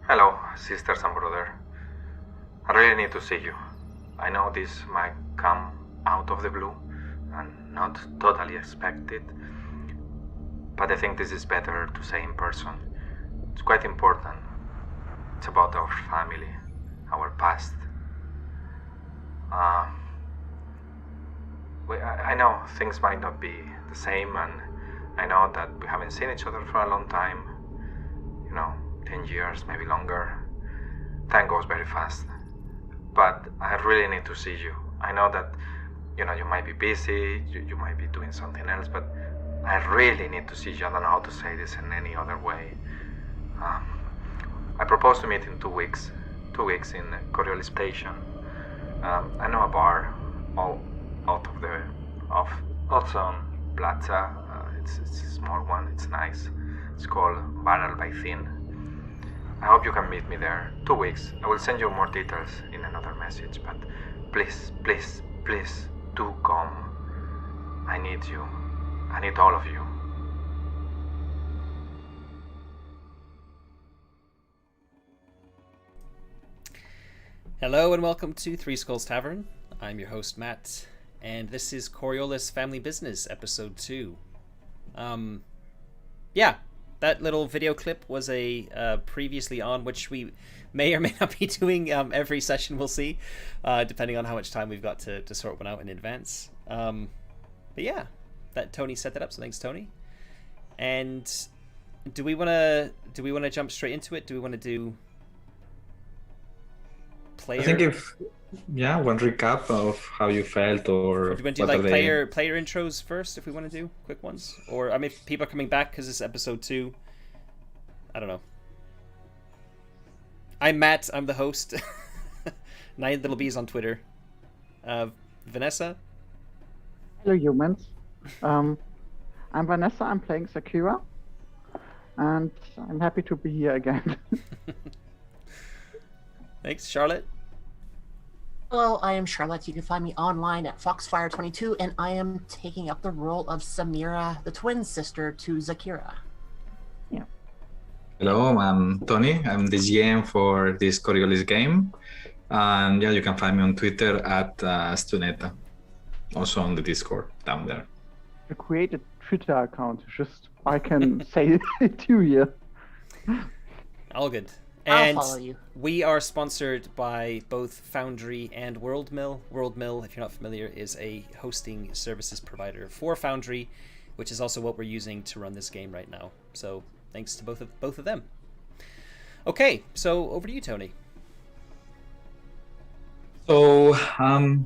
Hello, sisters and brother. I really need to see you. I know this might come out of the blue and not totally expected, but I think this is better to say in person. It's quite important. It's about our family, our past. Uh, I know things might not be the same, and I know that we haven't seen each other for a long time. 10 years, maybe longer. Time goes very fast. But I really need to see you. I know that, you might be busy, you might be doing something else, but I really need to see you. I don't know how to say this in any other way. I propose to meet in 2 weeks. 2 weeks in Coriolis station. I know a bar all out of the off also on Plaza. It's a small one. It's nice. It's called Barrel by Thin. I hope you can meet me there. 2 weeks. I will send you more details in another message, but please, please, please do come. I need you. I need all of you. Hello and welcome to Three Skulls Tavern. I'm your host Matt, and this is Coriolis Family Business Episode 2. That little video clip was a previously on, which we may or may not be doing every session, we'll see, depending on how much time we've got to sort one out in advance. But yeah, that Tony set that up, so thanks Tony. And do we want to jump straight into it? Do we want to do player? I think one recap of how you felt, or do you want to do like player intros first, if we want to do quick ones, or I mean, if people are coming back because it's episode 2. I don't know. I'm Matt. I'm the host. 9 Little Bees on Twitter. Vanessa. Hello, humans. I'm Vanessa. I'm playing Sakura, and I'm happy to be here again. Thanks, Charlotte. Hello, I am Charlotte. You can find me online at Foxfire22, and I am taking up the role of Samira, the twin sister to Zakira. Yeah. Hello, I'm Tony. I'm the GM for this Coriolis game. And you can find me on Twitter at Stuneta. Also on the Discord down there. I created a Twitter account, just I can say it to you. All good. I'll follow you. We are sponsored by both Foundry and WorldMill. WorldMill, if you're not familiar, is a hosting services provider for Foundry, which is also what we're using to run this game right now. So thanks to both of them. Okay, so over to you, Tony. So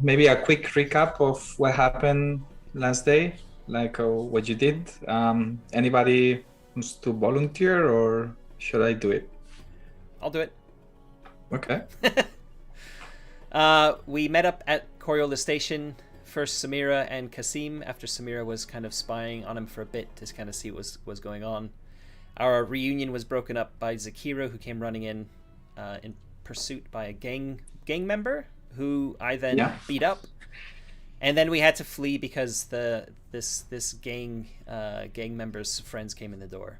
maybe a quick recap of what happened last day, like what you did. Anybody wants to volunteer, or should I do it? I'll do it. Okay. We met up at Coriolis Station. First Samira and Kasim, after Samira was kind of spying on him for a bit to kind of see what was going on. Our reunion was broken up by Zakira, who came running in pursuit by a gang member, who I then beat up. And then we had to flee because this gang member's friends came in the door.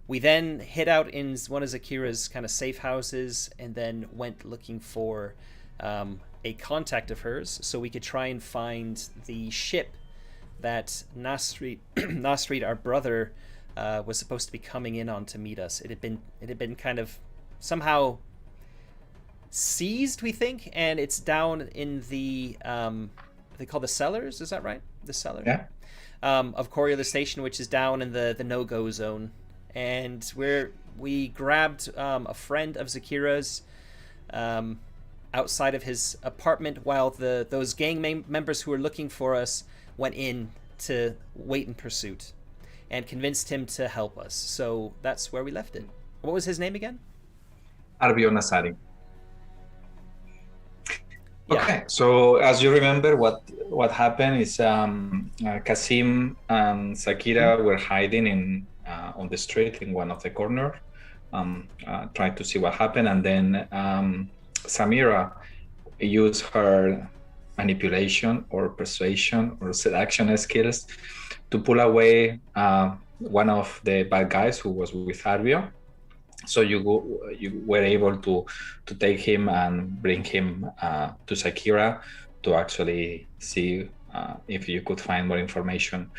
We then hid out in one of Zakira's kind of safe houses and then went looking for a contact of hers so we could try and find the ship that Nasrid, our brother, was supposed to be coming in on to meet us. It had been kind of somehow seized, we think, and it's down in the they call the cellars, is that right? The cellar? Yeah. Of Coriolis Station, which is down in the no-go zone. And we grabbed a friend of Zakira's outside of his apartment while those gang members who were looking for us went in to wait in pursuit and convinced him to help us. So that's where we left it. What was his name again? Arbio Nasari. Yeah. Okay, so as you remember, what happened is Kasim and Zakira were hiding on the street in one of the corners, trying to see what happened, and then Samira used her manipulation or persuasion or seduction skills to pull away one of the bad guys who was with Arbio, So you were able to take him and bring him to Sakira to actually see if you could find more information.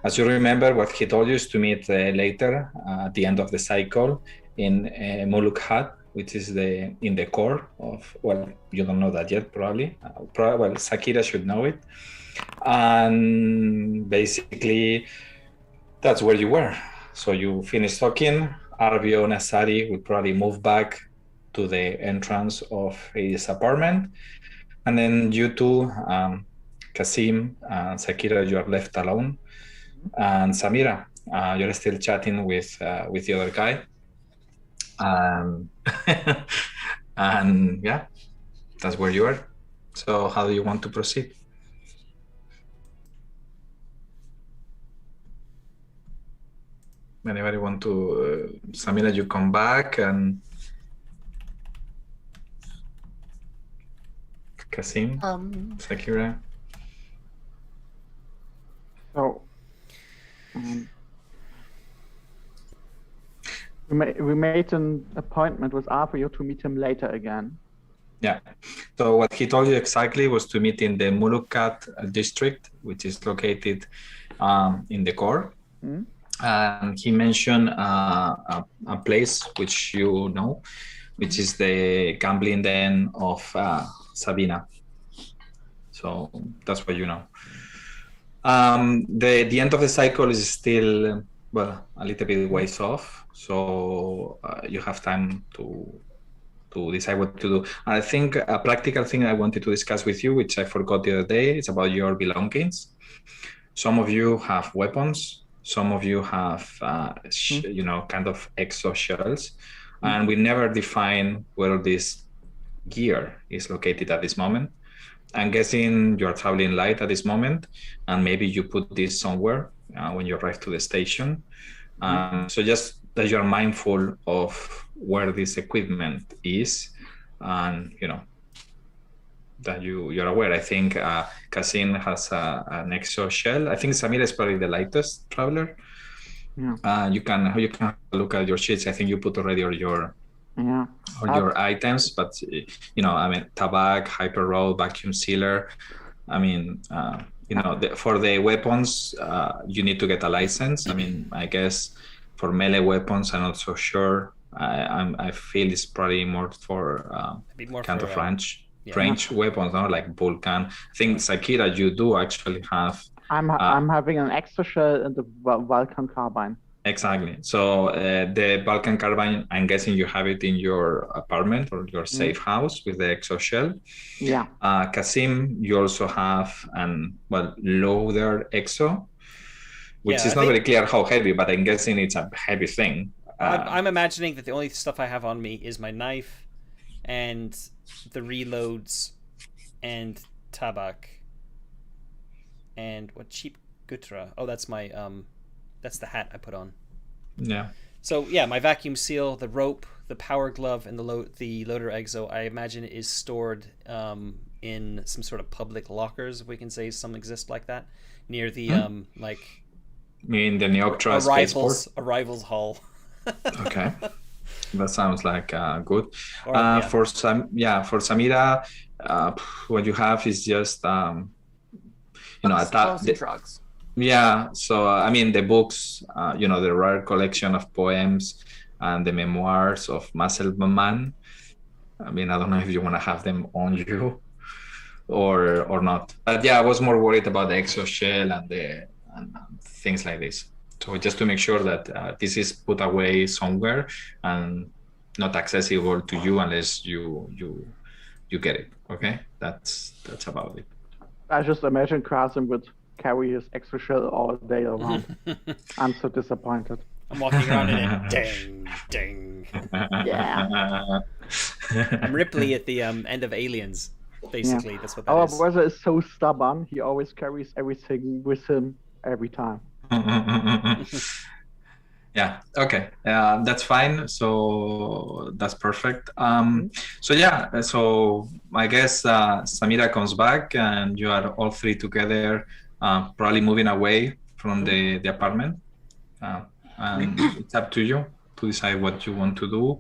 As you remember, what he told you is to meet later at the end of the cycle in Muluk Hat, which is in the core of, well, you don't know that yet, probably. Well, Sakira should know it. And basically, that's where you were. So you finished talking. Arbio and Asari will probably move back to the entrance of his apartment. And then you two, Kasim and Sakira, you are left alone. And Samira, you're still chatting with the other guy. And yeah, that's where you are. So how do you want to proceed? Anybody want to, Samira, you come back, and Kasim, Sakira. So we made an appointment with Arthur to meet him later again. Yeah. So what he told you exactly was to meet in the Mulukat district, which is located in the core. Mm-hmm. And he mentioned a place which you know, which is the gambling den of Sabina. So that's what you know. The end of the cycle is still, well, a little bit ways off. So you have time to decide what to do. And I think a practical thing I wanted to discuss with you, which I forgot the other day, is about your belongings. Some of you have weapons. Some of you have, kind of exo shells, and we never define where this gear is located at this moment. I'm guessing you're traveling light at this moment, and maybe you put this somewhere when you arrive to the station. So just that you're mindful of where this equipment is, and that you're aware. I think Kasim has an exo shell. I think Samira is probably the lightest traveler. Yeah. You can look at your sheets. I think you put already all your items, but I mean, tabac, hyper roll, vacuum sealer. I mean, for the weapons, you need to get a license. I mean, I guess for melee weapons, I'm not so sure. I feel it's probably more for kind of range weapons, no? Like Vulcan. I think Sakira, you do actually have. I'm having an extra shell and the Vulcan carbine. Exactly. So the Vulcan carbine, I'm guessing you have it in your apartment or your safe house with the exo shell. Yeah. Kasim, you also have loader exo, which is not very clear how heavy, but I'm guessing it's a heavy thing. I'm imagining that the only stuff I have on me is my knife and the reloads and tabac and what cheap gutra. Oh, that's my that's the hat I put on. Yeah. So yeah, my vacuum seal, the rope, the power glove, and the loader exo. I imagine it is stored in some sort of public lockers, if we can say some exist like that, near the like. In the Neoctra spaceport? Arrivals hall. Okay. That sounds like good. For Samira, what you have is just drugs. Yeah, so I mean the books, the rare collection of poems and the memoirs of Marcel Man. I mean, I don't know if you want to have them on you or not. But yeah, I was more worried about the exo shell and things like this. So just to make sure that this is put away somewhere and not accessible to you unless you get it. Okay, that's about it. I just imagine Kasim would carry his extra shell all day around. I'm so disappointed. I'm walking around in it. Ding, ding. Yeah. I'm Ripley at the end of Aliens. Basically, that's what that Our is. Our brother is so stubborn. He always carries everything with him every time. Yeah, okay, that's fine. So that's perfect. So I guess Samira comes back and you are all three together, probably moving away from the apartment. And it's up to you. to decide what you want to do.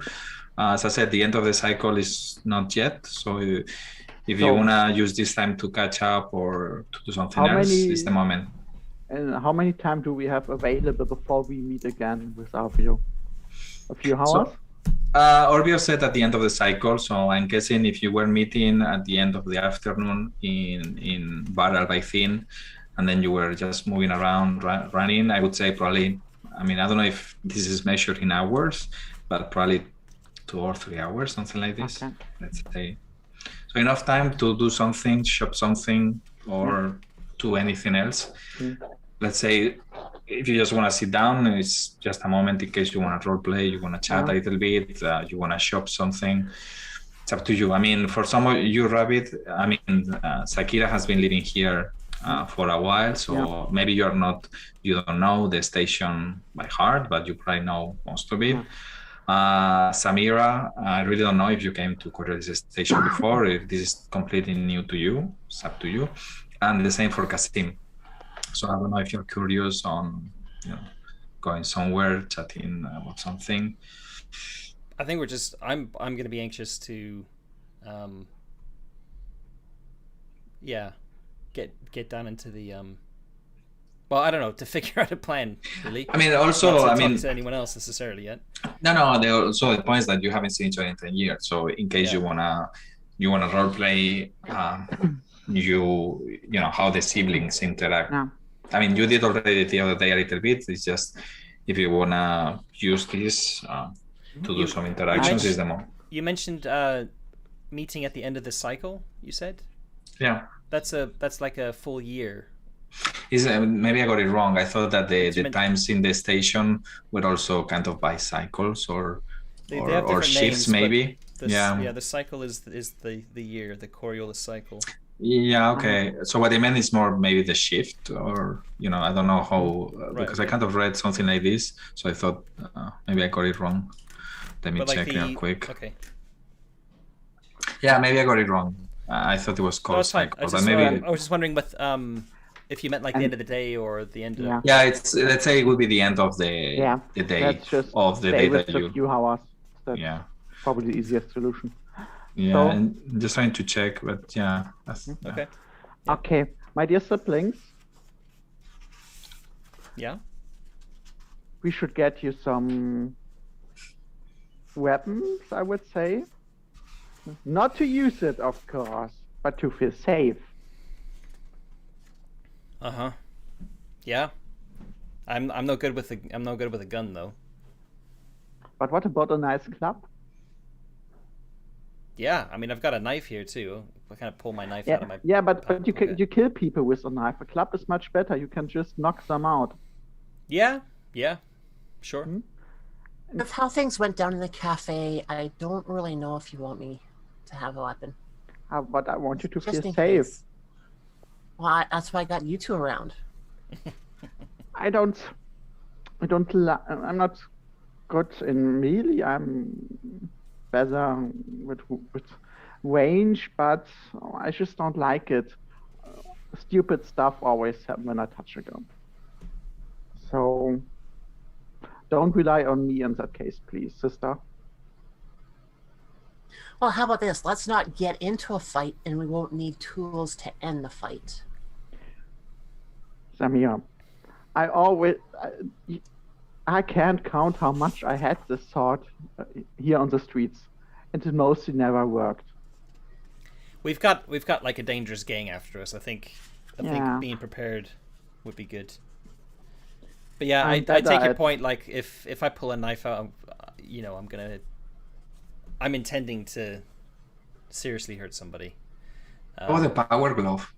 As I said, the end of the cycle is not yet. So if you want to use this time to catch up or to do something else, it's the moment. And how many time do we have available before we meet again with Arvio? A few hours? So, Orbio said at the end of the cycle, so I'm guessing if you were meeting at the end of the afternoon in Bar Albaicin, and then you were just moving around, running, I would say probably, I mean, I don't know if this is measured in hours, but probably 2 or 3 hours, something like this, Okay. let's say. So enough time to do something, shop something, or do anything else. Let's say if you just want to sit down, it's just a moment in case you want to role play, you want to chat a little bit, you want to shop something. It's up to you. I mean, for some of you, Rabbit, I mean, Sakira has been living here for a while, so maybe you don't know the station by heart, but you probably know most of it. Samira, I really don't know if you came to Coriolis station before, if this is completely new to you, it's up to you. And the same for Kasim. So I don't know if you're curious on, going somewhere, chatting about something. I think I'm going to be anxious to, get down into the, well, I don't know, to figure out a plan, really. I mean, also, not to talk to anyone else necessarily yet. No. Also, the point is that you haven't seen each other in 10 years. So in case you wanna role play, you know how the siblings interact. Yeah. I mean, you did already the other day a little bit. It's just if you wanna use this to do some interactions, is the moment. You mentioned meeting at the end of the cycle. You said. Yeah. That's like a full year. Maybe I got it wrong. I thought that the times in the station were also kind of by cycles or shifts, names, maybe. The cycle is the year, the Coriolis cycle. Yeah, okay. So what I meant is more maybe the shift, or I don't know how, because I kind of read something like this, so I thought maybe I got it wrong. Let me check real quick. Okay. Yeah, maybe I got it wrong. I thought it was called cycle, but maybe I was just wondering, but if you meant like the end of the day or the end of it's, let's say it would be the end of the day of the day that you. A few hours. That's probably the easiest solution. Yeah, so, and just trying to check, but that's, okay. Okay, my dear siblings. Yeah. We should get you some weapons, I would say. Not to use it, of course, but to feel safe. Yeah. I'm no good with a gun though. But what about a nice club? Yeah, I mean I've got a knife here too. I kind of pull my knife out of my. Yeah, but you kill people with a knife. A club is much better. You can just knock them out. Yeah, sure. With how things went down in the cafe, I don't really know if you want me to have a weapon. But I want you to Just feel in safe. case. Well, that's why I got you two around. I'm not good in melee. I'm better with range, but I just don't like it. Stupid stuff always happen when I touch a gun. So don't rely on me in that case, please, sister. Well, how about this? Let's not get into a fight, and we won't need tools to end the fight. Samir, I can't count how much I had this thought here on the streets, and it mostly never worked. We've got like a dangerous gang after us. I think being prepared would be good. But yeah, I take your point. Like if I pull a knife out, I'm intending to seriously hurt somebody. The power glove.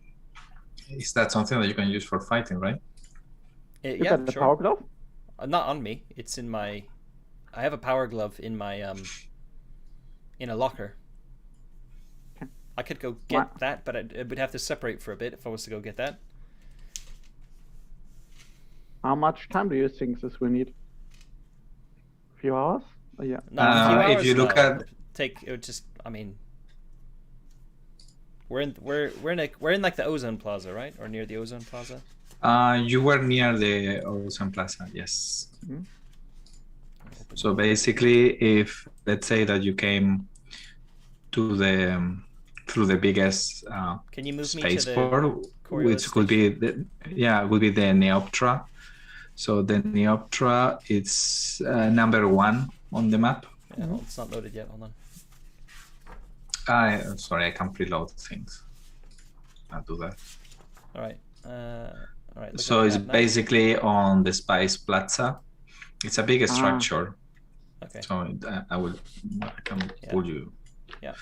Is that something that you can use for fighting, right? Yeah, the sure. Power glove? Not on me. It's in my. I have a power glove in my in a locker. Okay. I could go get that, but I would have to separate for a bit if I was to go get that. How much time do you think this will need? A few hours? Yeah. No, a few hours, if you look at we're in like the Ozone Plaza, right? Or near the Ozone Plaza? You were near the Ozone Plaza, yes. Mm-hmm. So basically, if let's say that you came to the through the biggest Can you move me to spaceport, the which could be would be the Neoptra. So the Neoptra, it's number 1 on the map. Yeah, well, it's not loaded yet. Hold on. Sorry, I can't preload things. I'll do that. All right. All right. So it's basically on the Spice Plaza. It's a big structure. Okay. So I can pull you. Yeah.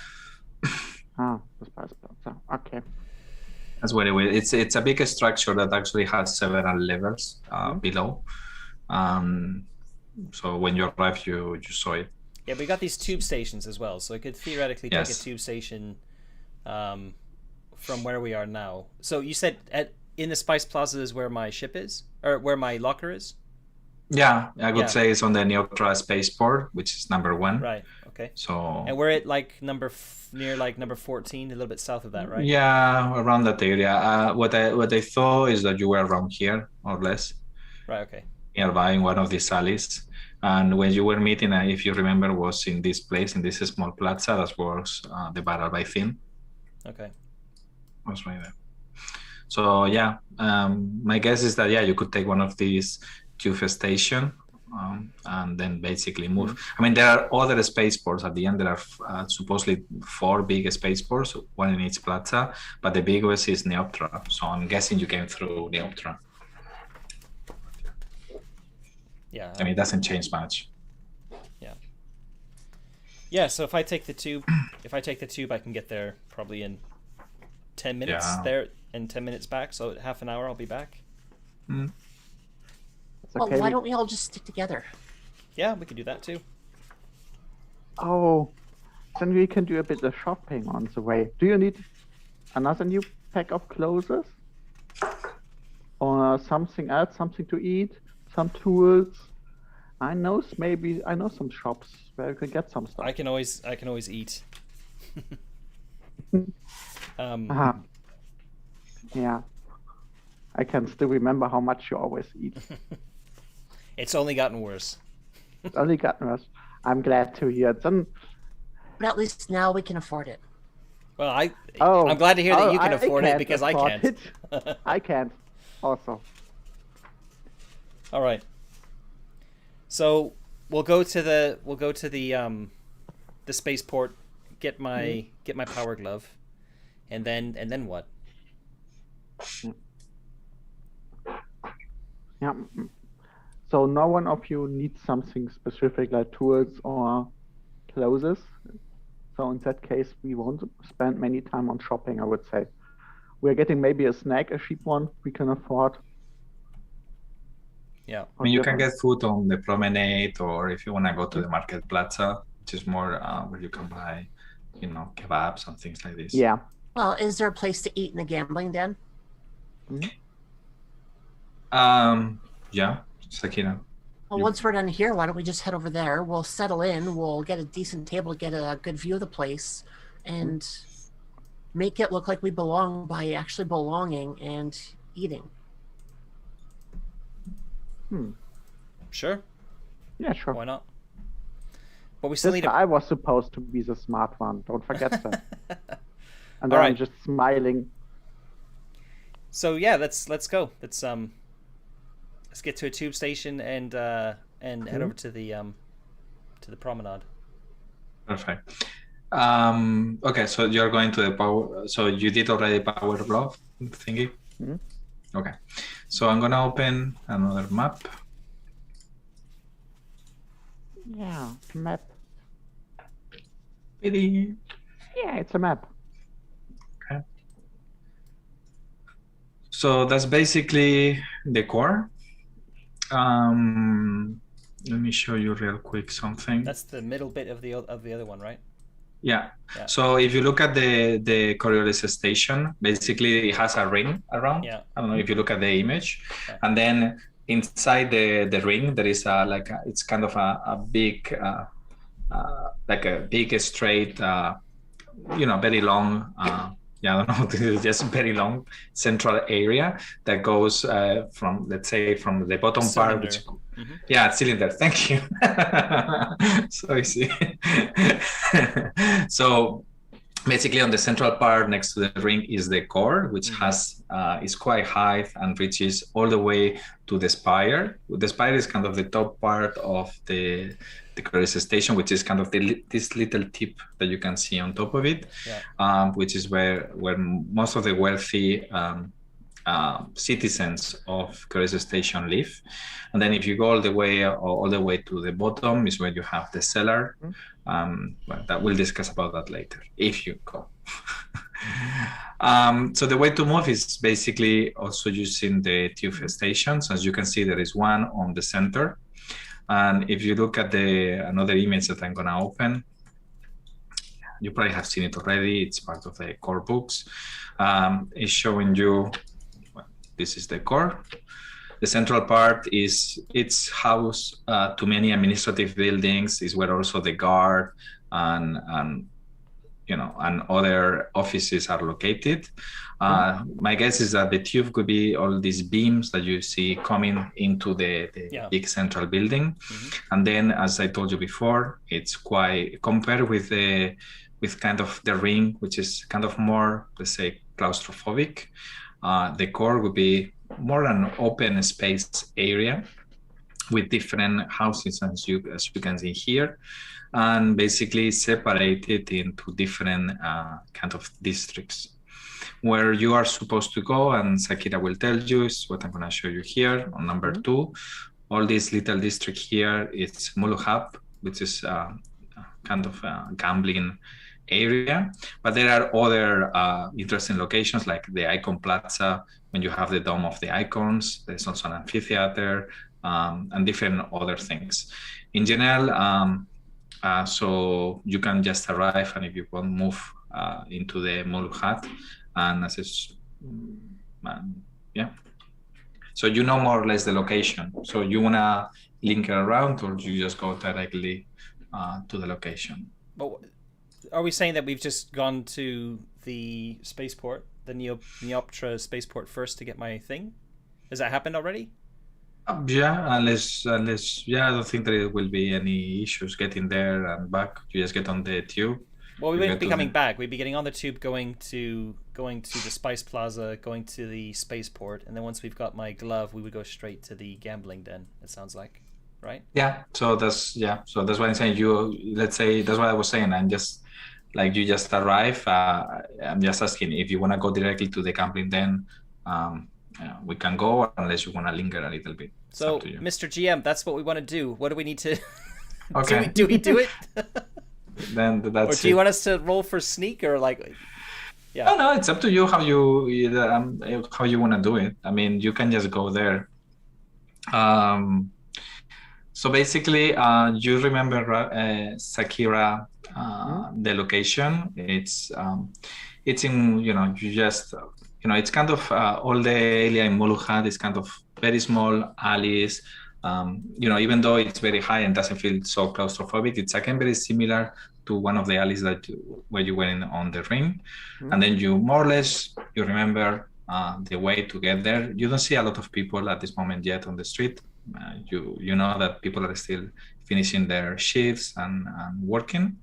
The Spice Plaza. Okay. That's what it is. It's a big structure that actually has several levels below. So when you arrive, you saw it. Yeah, we got these tube stations as well, so I could theoretically take a tube station from where we are now. So you said in the Spice Plaza is where my ship is, or where my locker is? Yeah, I would say it's on the Neoptra spaceport, which is number 1. Right. Okay. So. And we're at like number 14, a little bit south of that, right? Yeah, around that area. What I thought is that you were around here, or less. Right. Okay. Nearby in one of these alleys. And when you were meeting, if you remember, was in this place, in this small plaza, that was the battle by theme. Okay. Was right there. So yeah, my guess is that you could take one of these tube station and then basically move. I mean, there are other spaceports at the end. There are supposedly 4 big spaceports, 1 in each plaza, but the biggest is Neoptra. So I'm guessing you came through Neoptra. Yeah. I mean, it doesn't change much. Yeah. Yeah. So if I take the tube, I can get there probably in 10 minutes there and 10 minutes back. So half an hour, I'll be back. Okay. Well, why don't we all just stick together? Yeah, we could do that too. Oh, then we can do a bit of shopping on the way. Do you need another new pack of clothes? Or something else, something to eat? Some tools? I know some shops where you can get some stuff. I can always eat. Yeah. I can still remember how much you always eat. It's only gotten worse. It's only gotten worse. I'm glad to hear it. Then... But at least now we can afford it. Well, I'm glad to hear that you can afford it because I can't. I can't. Also. All right. So we'll go to the spaceport, get my power glove, and then what? Yeah. So no one of you needs something specific like tools or clothes. So in that case, we won't spend many time on shopping, I would say. We're getting maybe a snack, a cheap one we can afford. Yeah. I mean, you can get food on the promenade, or if you want to go to the market plaza, which is more where you can buy, kebabs and things like this. Yeah. Well, is there a place to eat in the gambling den? Yeah, Sakina. Well, once we're done here, why don't we just head over there? We'll settle in. We'll get a decent table, get a good view of the place, and make it look like we belong by actually belonging and eating. Sure. Yeah, sure. Why not? But we still need. I was supposed to be the smart one. Don't forget that. And All I'm right. just smiling. So yeah, let's go. Let's get to a tube station and head over to the promenade. Perfect. Okay, so you're going to the power. So you did already power glove thingy. Okay, so I'm gonna open another map. Yeah, map. Pity. Yeah, it's a map. Okay. So that's basically the core. Let me show you real quick something. That's the middle bit of the other one, right? Yeah. So if you look at the Coriolis station, basically it has a ring around. Yeah. I don't know if you look at the image, and then inside the ring there is it's kind of a big like a big straight very long yeah, I don't know, this is just very long central area that goes from, let's say, from the bottom part, which, yeah, cylinder. Thank you. So easy. So basically, on the central part next to the ring is the core, which has is quite high and reaches all the way to the spire. The spire is kind of the top part of the Coriolis station, which is kind of this little tip that you can see on top of it, which is where most of the wealthy citizens of Coriolis station live. And then if you go all the way to the bottom is where you have the cellar. Well, that we'll discuss about that later if you go. So the way to move is basically also using the tube stations. As you can see, there is one on the center. And if you look at another image that I'm gonna open, you probably have seen it already. It's part of the core books. It's showing you, well, this is the core. The central part it's house to many administrative buildings. Is where also the guard and other offices are located. My guess is that the tube could be all these beams that you see coming into the big central building. And then, as I told you before, it's quite compared with kind of the ring, which is kind of more, let's say, claustrophobic. The core would be more an open space area with different houses, as you can see here, and basically separated into different kind of districts. Where you are supposed to go, and Sakira will tell you, is what I'm going to show you here on number 2. All this little district here, it's Muluhab, which is kind of a gambling area. But there are other interesting locations like the Icon Plaza, when you have the Dome of the Icons. There's also an amphitheater and different other things. In general, so you can just arrive, and if you want, move into the Muluhat. And so you know more or less the location. So you want to link it around, or you just go directly to the location? Well, are we saying that we've just gone to the spaceport, the Neoptra spaceport first to get my thing? Has that happened already? Yeah, unless I don't think there will be any issues getting there and back. You just get on the tube. Well, we wouldn't be coming back. We'd be getting on the tube, going to the Spice Plaza, going to the spaceport, and then once we've got my glove, we would go straight to the gambling den. It sounds like, right? Yeah. So that's what I'm saying. Let's say that's what I was saying. I'm just like, you just arrive. I'm just asking if you want to go directly to the gambling den. We can go, unless you want to linger a little bit. So, Mr. GM, that's what we want to do. What do we need to? Okay. do we do it? Then that's. Or do you want us to roll for sneak, or like? Yeah. No, it's up to you how you want to do it. I mean, you can just go there. So basically, you remember Sakira, the location. It's in, you just, it's kind of all the area in Muluhad is kind of very small alleys. Even though it's very high and doesn't feel so claustrophobic, it's again very similar to one of the alleys where you went on the ring. And then you more or less, you remember the way to get there. You don't see a lot of people at this moment yet on the street. You know that people are still finishing their shifts and working.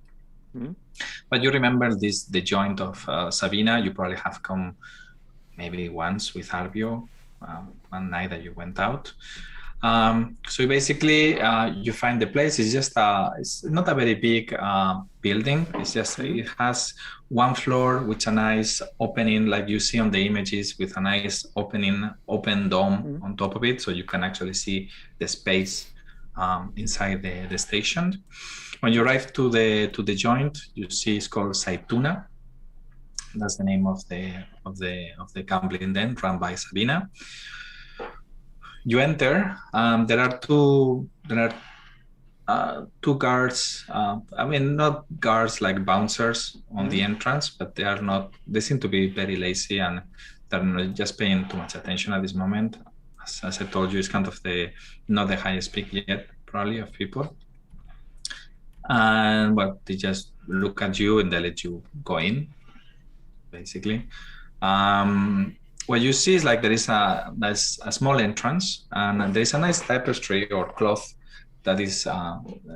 But you remember the joint of Sabina. You probably have come maybe once with Arbio, one night that you went out. So basically, you find the place. It's just it's not a very big building. It's just it has one floor with a nice opening, like you see on the images, with a nice open dome on top of it, so you can actually see the space inside the station. When you arrive to the joint, you see it's called Saituna. That's the name of the gambling den run by Sabina. You enter. There are two guards. Not guards like bouncers on the entrance, but they are not. They seem to be very lazy, and they're not just paying too much attention at this moment. As I told you, it's kind of not the highest peak yet, probably, of people. And they just look at you and they let you go in. basically. What you see is like there is a small entrance, and there is a nice tapestry or cloth that is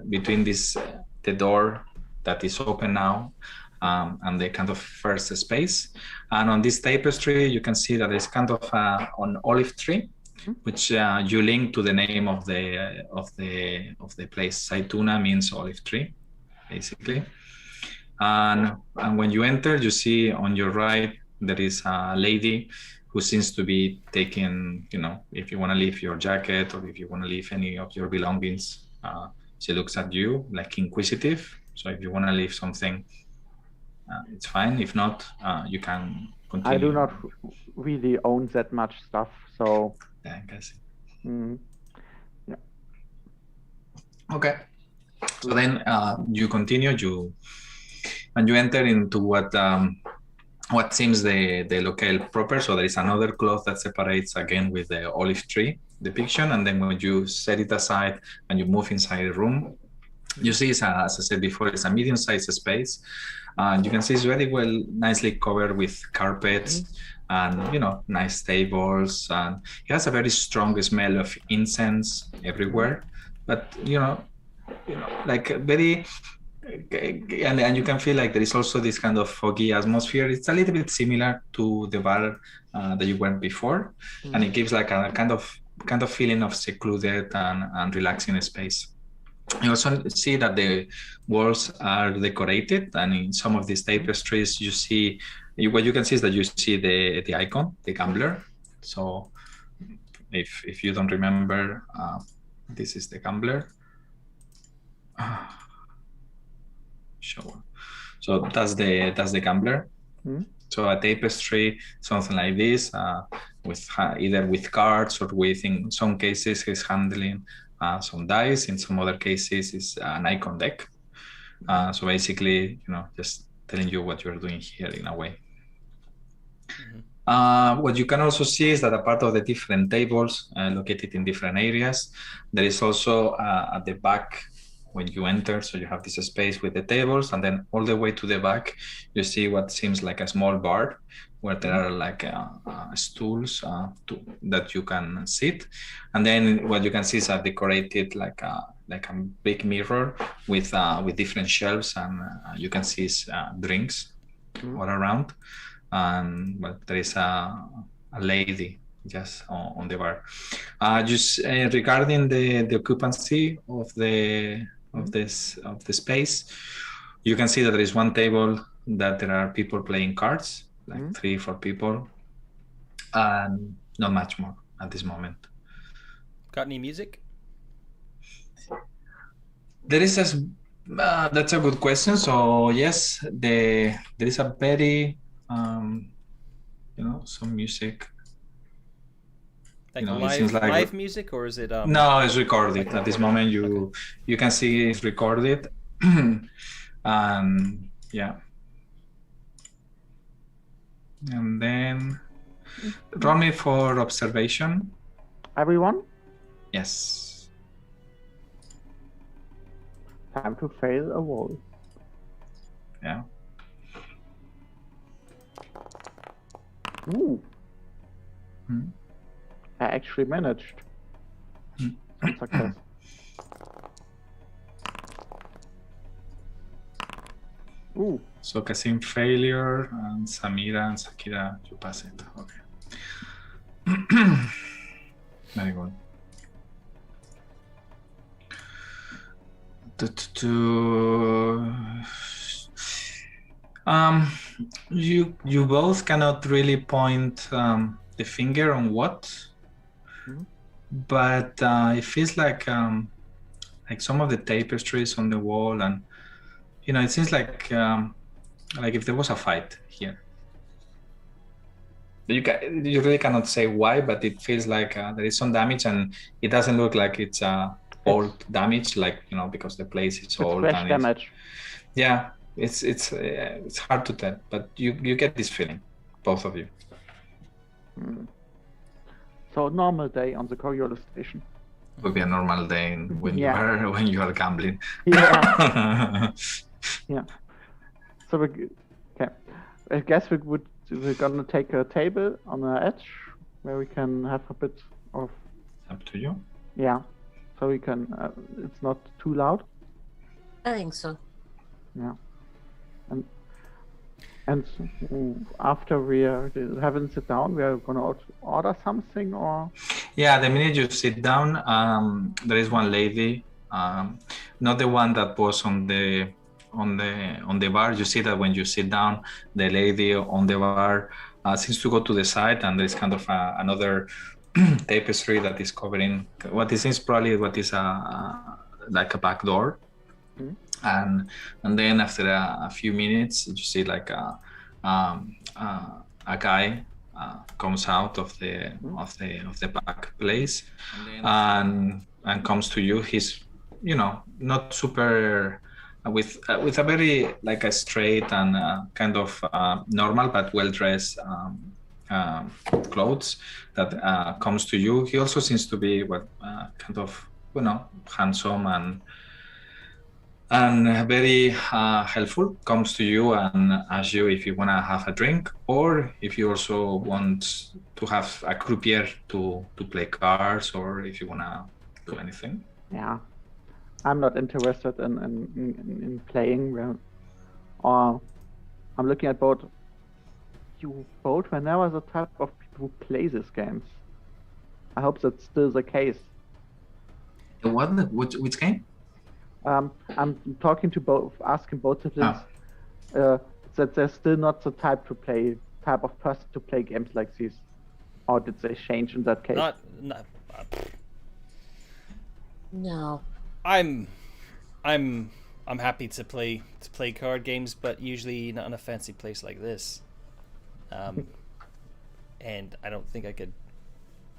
between this the door that is open now and the kind of first space. And on this tapestry, you can see that there's kind of an olive tree, which you link to the name of the place. Saituna means olive tree, basically. And when you enter, you see on your right there is a lady who seems to be taking, if you want to leave your jacket or if you want to leave any of your belongings, she looks at you like inquisitive. So if you want to leave something, it's fine. If not, you can continue. I do not really own that much stuff, so. Yeah, I see. Yeah. Okay. So then you continue, and you enter into what seems the locale proper. So there is another cloth that separates again with the olive tree depiction, and then when you set it aside and you move inside the room, you see, as I said before, it's a medium-sized space. You can see it's very well, nicely covered with carpets and nice tables, and it has a very strong smell of incense everywhere. But like very. And you can feel like there is also this kind of foggy atmosphere. It's a little bit similar to the bar that you went before, and it gives like a kind of feeling of secluded and relaxing space. You also see that the walls are decorated, and in some of these tapestries, you see what you can see is that you see the icon, the gambler. So if you don't remember, this is the gambler. Sure. So that's the gambler. So a tapestry, something like this, with either with cards or with, in some cases, he's handling some dice. In some other cases, it's an icon deck. So basically, just telling you what you're doing here in a way. What you can also see is that a part of the different tables located in different areas, there is also at the back when you enter, so you have this space with the tables, and then all the way to the back, you see what seems like a small bar where there are like stools that you can sit, and then what you can see is a decorated like a big mirror with different shelves, and you can see drinks all around, but there is a lady just on the bar. Just regarding the occupancy of the space, you can see that there is one table that there are people playing cards, like 3-4 people, and not much more at this moment. Got any music? There is that's a good question. So yes, there is a very some music. Like live music, or is it? No, it's recorded. At this moment, you can see it's recorded, and yeah. And then roll me for observation. Everyone? Yes. Time to fail a wall. Yeah. Ooh. I actually managed. Success. Ooh. So Kasim failure, and Samira and Sakira, you pass it. Okay. Very good. You both cannot really point the finger on what, but it feels like some of the tapestries on the wall, and it seems like if there was a fight here. You really cannot say why, but it feels like there is some damage, and it doesn't look like it's old damage, like because the place is old. Fresh damage. Yeah, it's hard to tell, but you get this feeling, both of you. So normal day on the Coriolis station. Would be a normal day when you are gambling. Yeah. Yeah. So okay. I guess we're gonna take a table on the edge where we can have a bit of Up to you. yeah, so we can it's not too loud. I think so. Yeah, and after we haven't sit down, we are gonna order something or Yeah, the minute you sit down, there is one lady, not the one that was on the bar. You see that when you sit down, the lady on the bar seems to go to the side, and there's kind of another tapestry that is covering what is probably what is like a back door. And then after a few minutes, you see like a guy comes out of the back place and comes to you. He's not super with a very like a straight and kind of normal but well dressed clothes that comes to you. He also seems to be kind of handsome and very helpful. Comes to you and asks you if you want to have a drink or if you also want to have a croupier to play cards or if you want to do anything. Yeah, I'm not interested in playing. Or I'm looking at both. You both were never the type of people who play these games. I hope that's still the case. Which game? I'm talking to both, asking both siblings that they're still not the type of person to play games like these, or did they change in that case? No. I'm happy to play card games, but usually not in a fancy place like this. And I don't think I could.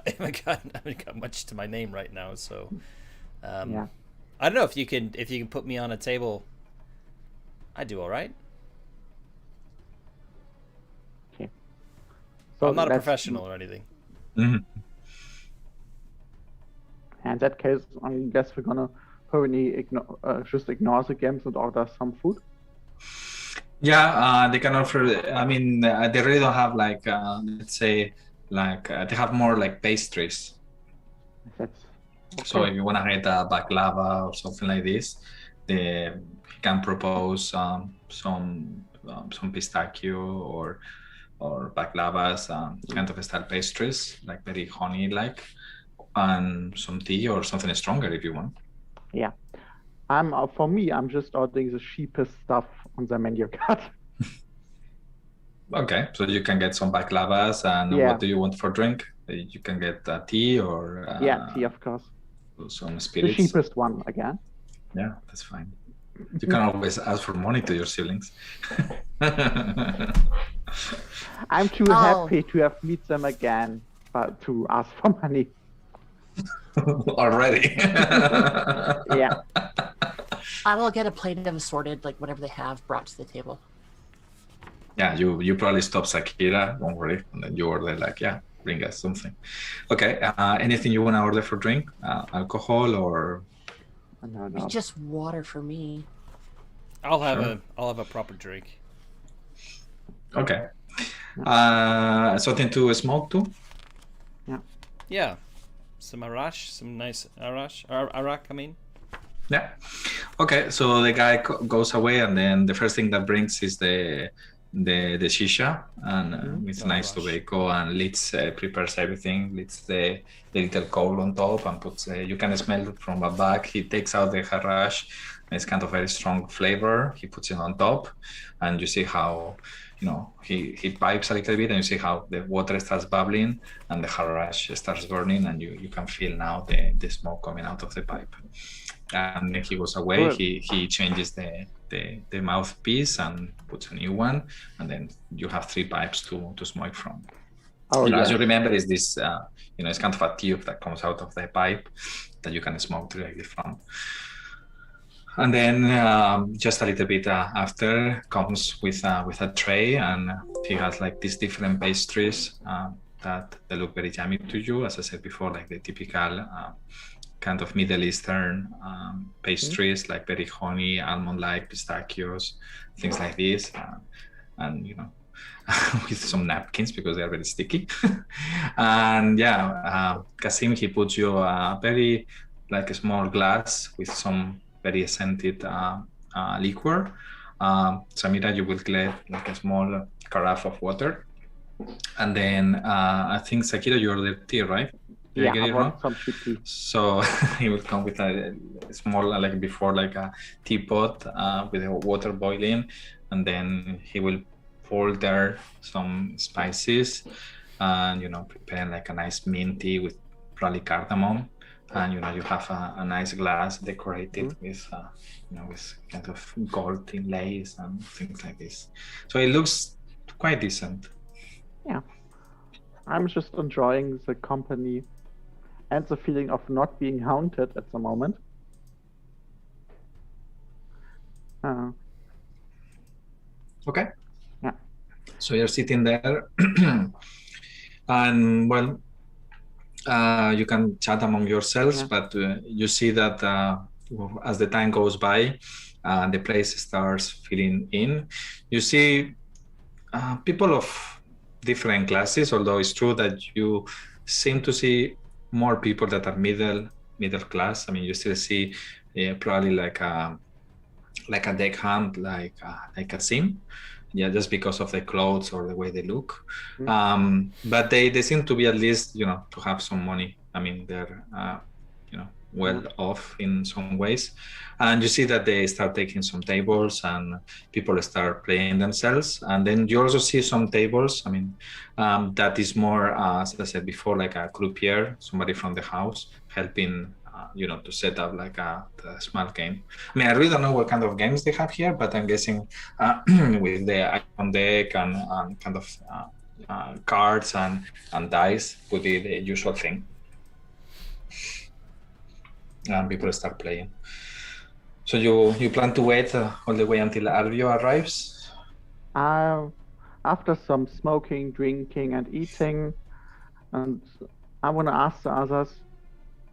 I haven't got much to my name right now, so. Yeah. I don't know if you can put me on a table. I do all right. Okay. So I'm not a professional or anything. Mm-hmm. In that case, I guess we're gonna probably just ignore the games and order some food. Yeah, they can offer. I mean, they really don't have like let's say like they have more like pastries. That's okay. So if you want to get a baklava or something like this, he can propose some pistachio or baklavas, kind of style pastries, like very honey-like, and some tea or something stronger if you want. Yeah, for me, I'm just ordering the cheapest stuff on the menu card. Okay, so you can get some baklavas, and what do you want for drink? You can get tea or tea, of course. Some spirits. The cheapest one again. Yeah, that's fine. You can always ask for money to your siblings. I'm too happy to have meet them again, but to ask for money. Already. Yeah. I will get a plate of assorted, like whatever they have, brought to the table. Yeah, you probably stop Sakira, don't worry, and then you order like, bring us something. Okay, anything you want to order for drink? Alcohol or? No. Just water for me. I'll have a proper drink. Okay. Something to smoke too? Yeah. Some Arash, some nice Arak, I mean. Yeah. Okay, so the guy goes away, and then the first thing that brings is the shisha, and it's nice tobacco, and Litz prepares everything. Litz the little coal on top and puts. You can smell it from the back. He takes out the harash. It's kind of very strong flavor. He puts it on top, and you see how, he pipes a little bit, and you see how the water starts bubbling and the harash starts burning, and you can feel now the smoke coming out of the pipe. And then he goes away. He changes the mouthpiece and puts a new one, and then you have 3 pipes to smoke from. As you remember, is this it's kind of a tube that comes out of the pipe that you can smoke directly from. And then just a little bit after comes with a tray, and he has like these different pastries that they look very yummy to you. As I said before, like the typical kind of Middle Eastern pastries, like very honey, almond-like, pistachios, things like this. And with some napkins because they are very sticky. And Kasim, he puts you a very like a small glass with some very scented liquor. Samira, you will get like a small carafe of water. And then I think Sakira, you ordered tea, right? Did I get it wrong? Some cheap tea. So he will come with a small, like before, like a teapot with the water boiling, and then he will pour there some spices, and prepare like a nice mint tea with probably cardamom, and you have a nice glass decorated with with kind of gold inlays and things like this. So it looks quite decent. Yeah, I'm just enjoying the company and the feeling of not being haunted at the moment. Okay. Yeah. So you're sitting there, and well, you can chat among yourselves, but you see that as the time goes by, the place starts filling in. You see people of different classes, although it's true that you seem to see more people that are middle class. I mean, you still see probably like a deckhand, like Kasim, just because of the clothes or the way they look. But they seem to be at least to have some money. I mean, they're well off in some ways, and you see that they start taking some tables and people start playing themselves. And then you also see some tables, I mean, that is more as I said before, like a croupier, somebody from the house helping to set up like a small game. I mean, I really don't know what kind of games they have here, but I'm guessing with the icon deck and kind of cards and dice would be the usual thing. And people start playing. So you plan to wait all the way until Arvio arrives? After some smoking, drinking, and eating, and I want to ask the others,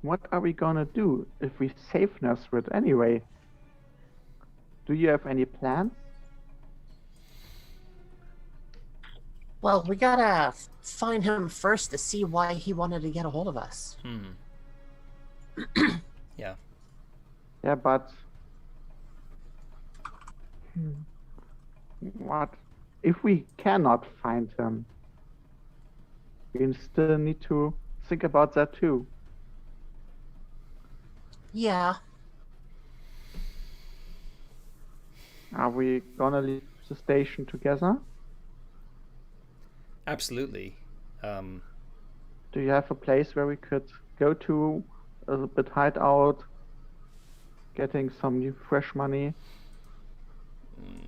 what are we gonna do if we save Nesrit anyway? Do you have any plans? Well, we gotta find him first to see why he wanted to get a hold of us. Yeah. Yeah, but what if we cannot find him? We still need to think about that too. Yeah. Are we gonna leave the station together? Absolutely. Do you have a place where we could go to, a bit hide out, getting some new fresh money?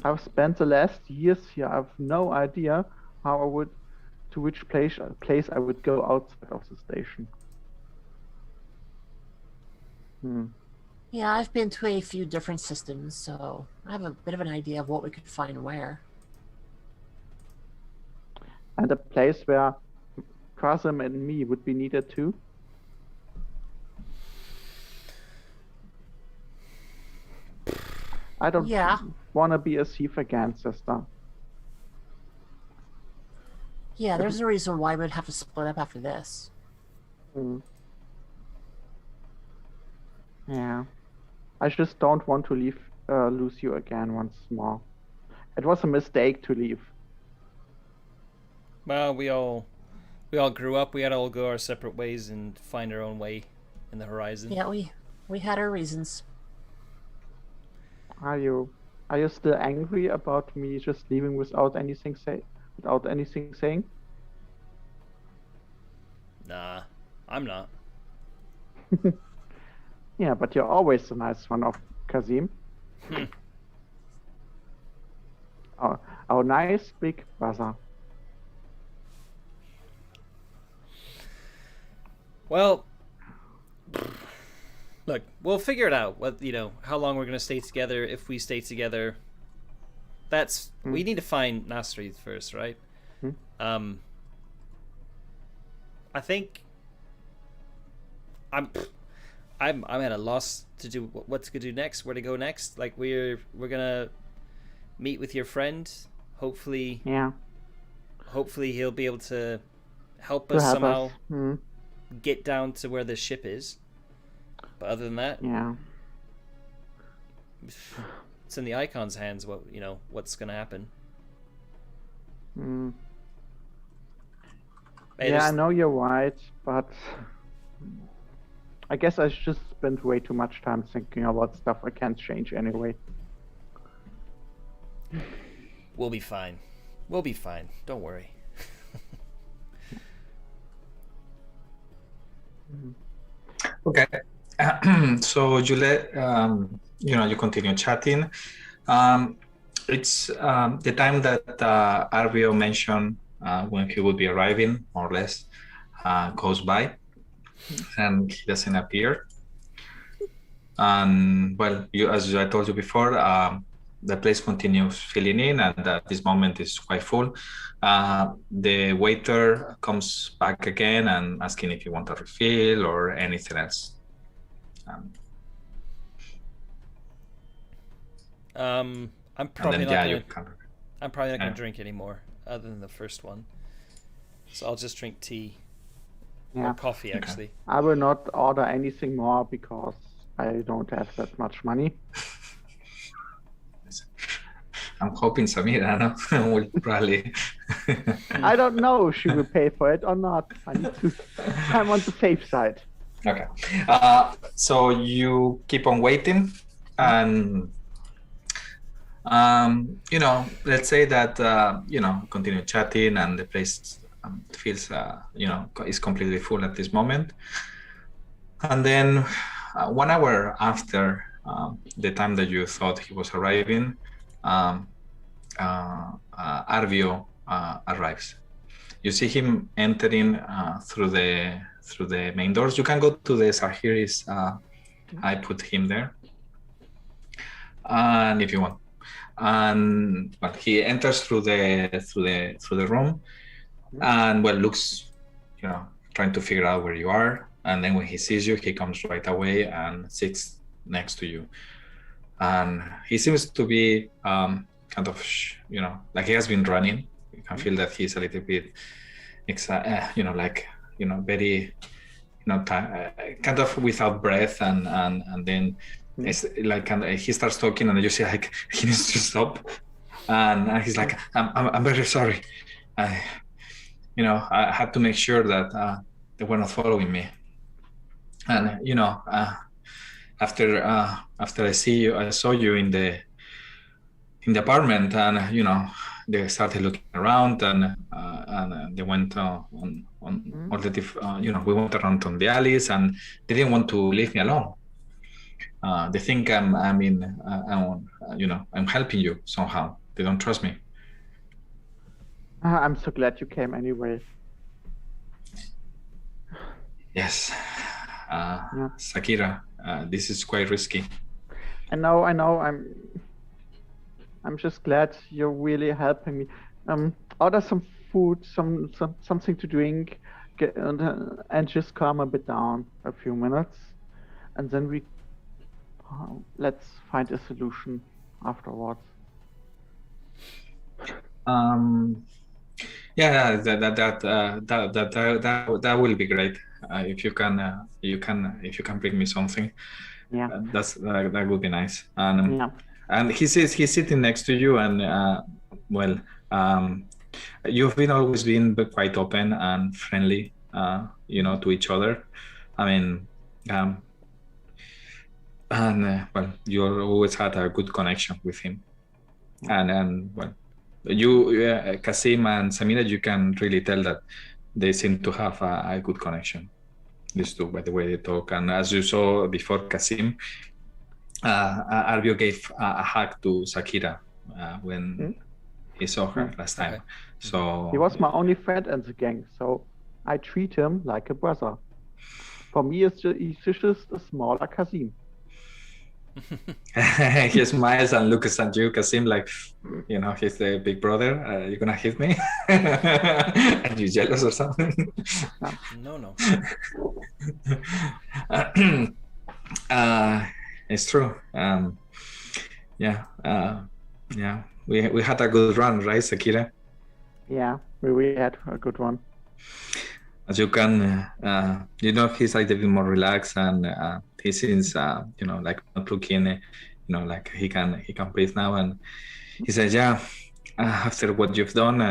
I've spent the last years here. I have no idea to which place I would go outside of the station. Yeah, I've been to a few different systems, so I have a bit of an idea of what we could find where. And a place where Kasim and me would be needed too? I don't want to be a thief again, sister. Yeah, there's no reason why we'd have to split up after this. Yeah. I just don't want to lose you again once more. It was a mistake to leave. Well, we all grew up. We had to all go our separate ways and find our own way in the horizon. Yeah, we had our reasons. Are you still angry about me just leaving without anything saying? Nah, I'm not. Yeah, but you're always the nice one of Kasim. Our nice big brother. Well, look, we'll figure it out. How long we're gonna stay together, if we stay together. We need to find Nasri first, right? I think I'm at a loss to do what to do next, where to go next. Like we're gonna meet with your friend, hopefully. Yeah. hopefully he'll be able to help To us help somehow us. Hmm. get down to where the ship is. But other than that, Yeah. it's in the Icon's hands. What's gonna happen? Mm. Hey, Yeah, I there's- know you're right, but I guess I just spent way too much time thinking about stuff I can't change anyway. We'll be fine. We'll be fine. Don't worry. Okay. So you continue chatting. It's the time that Arvio mentioned when he would be arriving, more or less, goes by, and he doesn't appear. And well, as I told you before, the place continues filling in, and at this moment is quite full. The waiter comes back again and asking if you want a refill or anything else. I'm And probably then not gonna. you can. I'm probably not gonna Yeah. drink anymore, other than the first one. So I'll just drink tea Yeah. or coffee, actually. I will not order anything more because I don't have that much money. I'm hoping Samira will probably. I don't know if she will pay for it or not. I'm on the safe side. Okay. So you keep on waiting, and let's say that continue chatting, and the place feels is completely full at this moment. And then 1 hour after the time that you thought he was arriving, Arvio arrives. You see him entering through the main doors. You can go to the Sahiris. I put him there, and if you want, but he enters through the room, and looks, trying to figure out where you are. And then when he sees you, he comes right away and sits next to you. And he seems to be kind of, like he has been running. You can feel that he's a little bit, very, kind of without breath. And then it's like he starts talking, and you see like he needs to stop. And he's like, I'm very sorry. I had to make sure that they were not following me. And after I saw you in the apartment, and they started looking around, and they went on all the we went around on the alleys, and they didn't want to leave me alone. They think I'm helping you somehow. They don't trust me. I'm so glad you came anyway. Yes. Sakira, this is quite risky. I know. I'm just glad you're really helping me. Order some food, something to drink, and just calm a bit down a few minutes, and then let's find a solution afterwards. Yeah, that will be great. If you can bring me something. Yeah. That would be nice. And Yeah. and he's sitting next to you, and you've always been quite open and friendly, to each other. I mean, you always had a good connection with him, and you, Kasim and Samira, you can really tell that they seem to have a good connection. These two, by the way they talk. And as you saw before, Kasim, Arvio gave a hug to Sakira when he saw her last time. Okay. So He was my only friend in the gang, so I treat him like a brother. For me, he's just a smaller Kasim. he smiles and looks at you, Kasim, like, he's the big brother. You're gonna hit me? Are you jealous or something? No. It's true. We had a good run, right, Sakira? Yeah, we had a good one. As you can, he's like a bit more relaxed, and he seems, like not looking, like he can breathe now. And he says, "Yeah, after what you've done,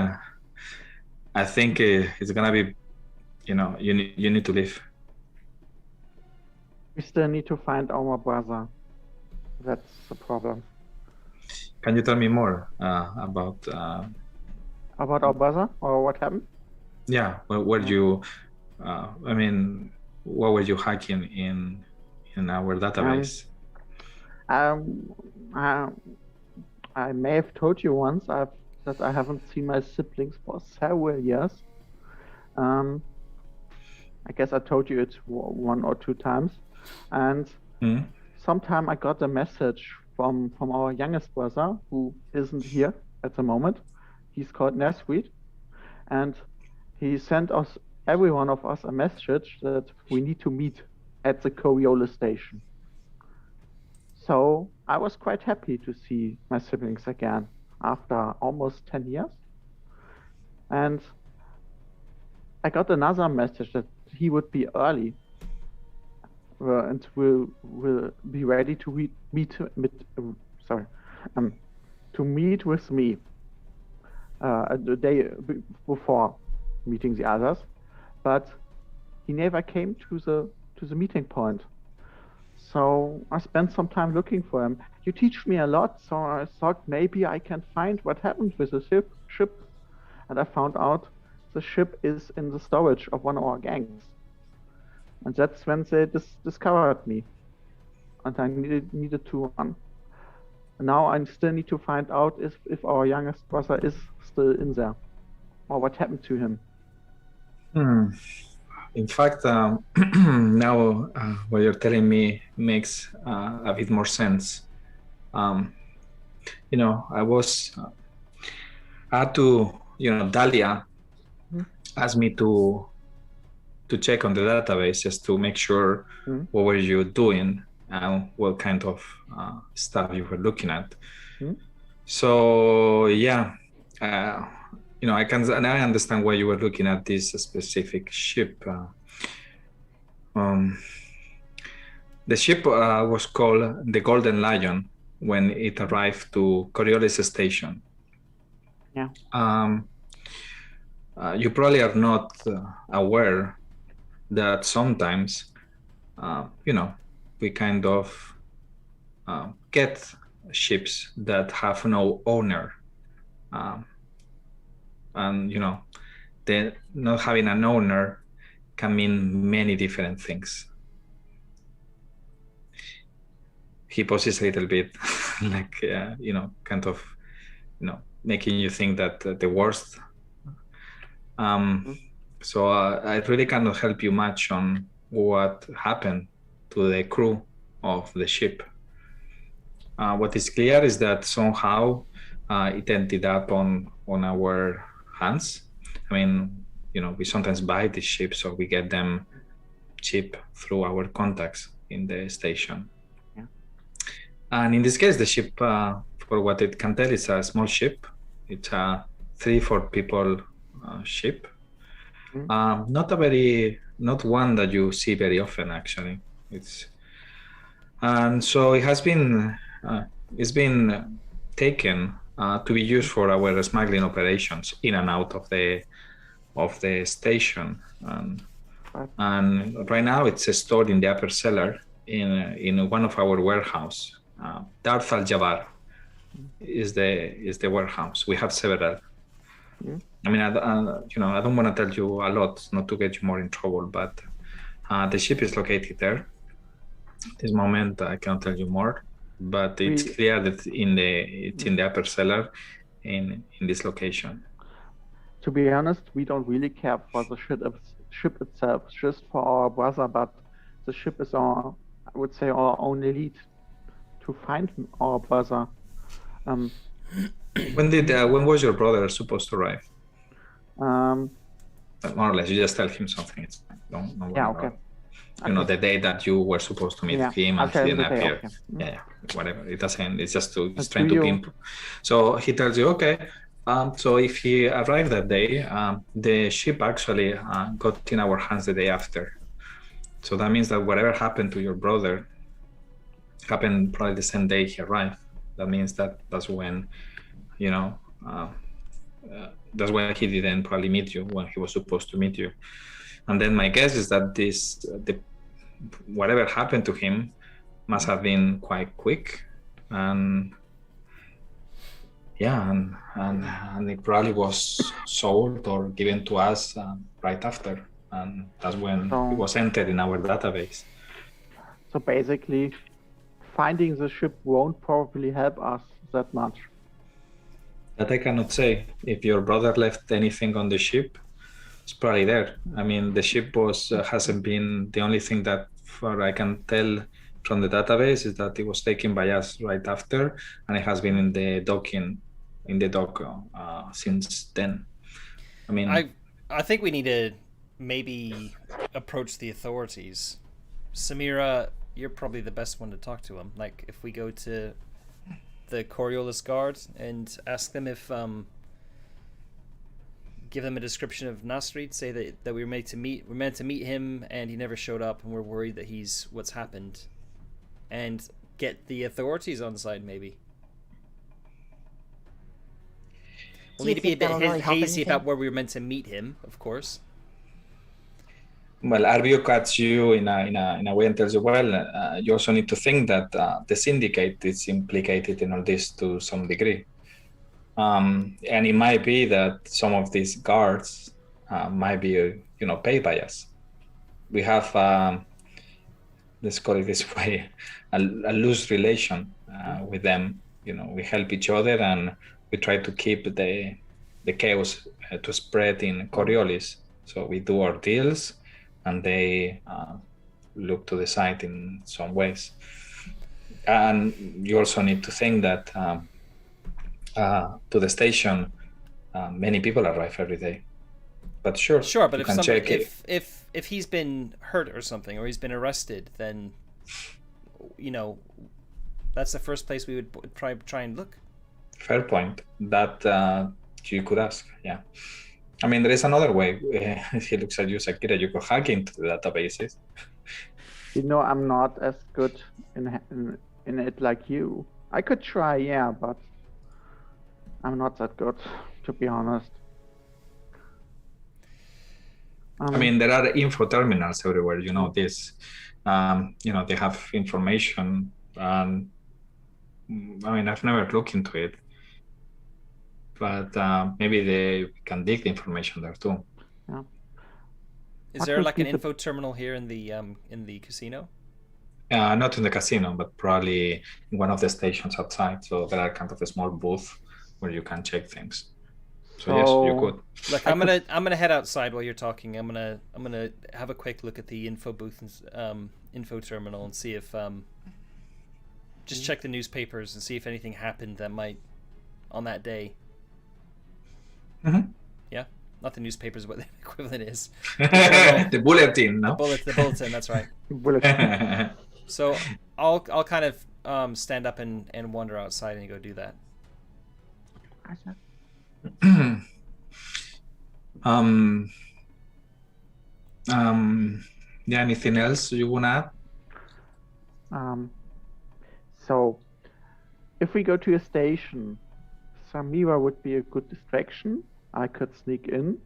I think it's gonna be, you need to leave." We still need to find our brother. That's the problem. Can you tell me more about our brother, or what happened? Yeah, were you? What were you hacking in our database? I may have told you once that I haven't seen my siblings for several years. I guess I told you it one or two times, and sometime I got a message from our youngest brother, who isn't here at the moment. He's called Nesweet, and he sent us, every one of us, a message that we need to meet at the Coriolis station. So I was quite happy to see my siblings again after almost 10 years. And I got another message that he would be early and will be ready to meet with me the day before meeting the others, but he never came to the meeting point. So I spent some time looking for him. You teach me a lot, so I thought maybe I can find what happened with the ship. And I found out the ship is in the storage of one of our gangs. And that's when they discovered me. And I needed to run. Now I still need to find out if our youngest brother is still in there, or what happened to him. In fact, now what you're telling me makes a bit more sense. I had to, Dalia asked me to check on the database just to make sure what were you doing and what kind of stuff you were looking at. So yeah, I understand why you were looking at this specific ship. The ship was called the Golden Lion when it arrived to Coriolis station. Yeah. You probably are not aware that sometimes, we kind of get ships that have no owner. And, the not having an owner can mean many different things. He pauses a little bit, like, kind of, making you think that the worst. So I really cannot help you much on what happened to the crew of the ship. What is clear is that somehow it ended up on our hands. I mean, we sometimes buy these ships, or we get them cheap through our contacts in the station. Yeah. And in this case, the ship, for what it can tell, is a small ship. It's a 3-4 people ship. Not one that you see very often, actually. And so it has been, it's been taken to be used for our smuggling operations in and out of the station. And right now it's stored in the upper cellar in one of our warehouse. Darth Al Jabbar is the warehouse. We have several. I mean, I don't want to tell you a lot, not to get you more in trouble, but the ship is located there. At this moment, I can't tell you more, but it's clear that it's in the upper cellar in this location. To be honest, we don't really care for the ship itself, just for our brother, but the ship is I would say, our only lead to find our brother. When was your brother supposed to arrive? More or less, you just tell him something. It's fine. Don't worry about it. The day that you were supposed to meet him and he didn't appear. Okay. Yeah, whatever. It doesn't. It's just it's trying to pinpoint. So he tells you, okay, So if he arrived that day, the ship actually got in our hands the day after. So that means that whatever happened to your brother happened probably the same day he arrived. That means that's when, that's when he didn't probably meet you, when he was supposed to meet you. And then my guess is that whatever happened to him must have been quite quick, and it probably was sold or given to us right after, and that's when it was entered in our database. So basically, finding the ship won't probably help us that much. That I cannot say. If your brother left anything on the ship, it's probably there. I mean, the ship hasn't been the only thing that, far I can tell from the database, is that it was taken by us right after, and it has been in the dock since then. I mean, I think we need to maybe approach the authorities. Samira, you're probably the best one to talk to them. Like, if we go to the Coriolis guard and ask them if give them a description of Nasrid, say that we were meant to meet him and he never showed up, and we're worried that he's what's happened, and get the authorities on side. Maybe we'll need to be a bit hazy about where we were meant to meet him, of course. Well, Arbio cuts you in a way and tells you, well, you also need to think that the syndicate is implicated in all this to some degree. And it might be that some of these guards might be, paid by us. We have, let's call it this way, a loose relation with them. We help each other, and we try to keep the chaos to spread in Coriolis. So we do our deals, and they look to the site in some ways. And you also need to think that to the station, many people arrive every day. But sure, but if he's been hurt or something, or he's been arrested, then that's the first place we would try and look. Fair point. That you could ask, yeah. I mean, there is another way. If he looks at you, Sakira, you could hack into the databases. I'm not as good in it like you. I could try, yeah, but I'm not that good, to be honest. I mean, there are info terminals everywhere. This. They have information, and I mean, I've never looked into it. But maybe they can dig the information there too. Yeah. Is there like an info terminal here in the casino? Not in the casino, but probably in one of the stations outside. So there are kind of a small booth where you can check things. So yes, you could. Look, I'm gonna head outside while you're talking. I'm gonna have a quick look at the info booth and info terminal and see if just check the newspapers and see if anything happened that might on that day. Mm-hmm. Yeah, not the newspapers, what the equivalent is. The bulletin, no? The bulletin, that's right. Bulletin. So I'll kind of stand up and wander outside and go do that. Yeah, anything else you wanna add? So if we go to a station, Samira would be a good distraction. I could sneak in.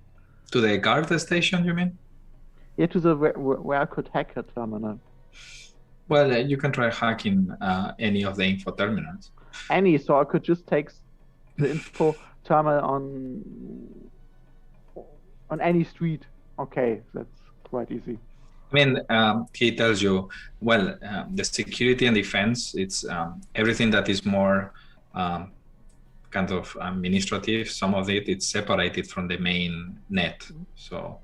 To the guard station, you mean? Yeah, to the where I could hack a terminal. Well, you can try hacking any of the info terminals. So I could just take the info terminal on any street. Okay, that's quite easy. I mean, he tells you, well, the security and defense, it's everything that is more kind of administrative. Some of it's separated from the main net. So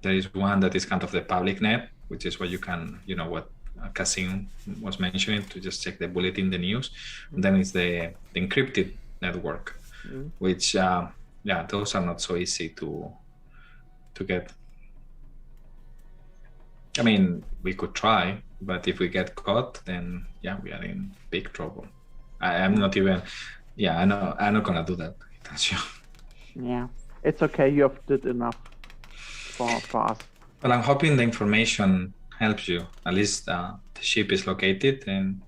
there is one that is kind of the public net, which is where you can, what Kasim was mentioning, to just check the bulletin, the news. And then it's the encrypted network, which, those are not so easy to get. I mean, we could try, but if we get caught, then we are in big trouble. I'm not even. I'm not gonna do that. That's you. Yeah, it's okay. You have did enough for us. Well, I'm hoping the information helps you. At least the ship is located, and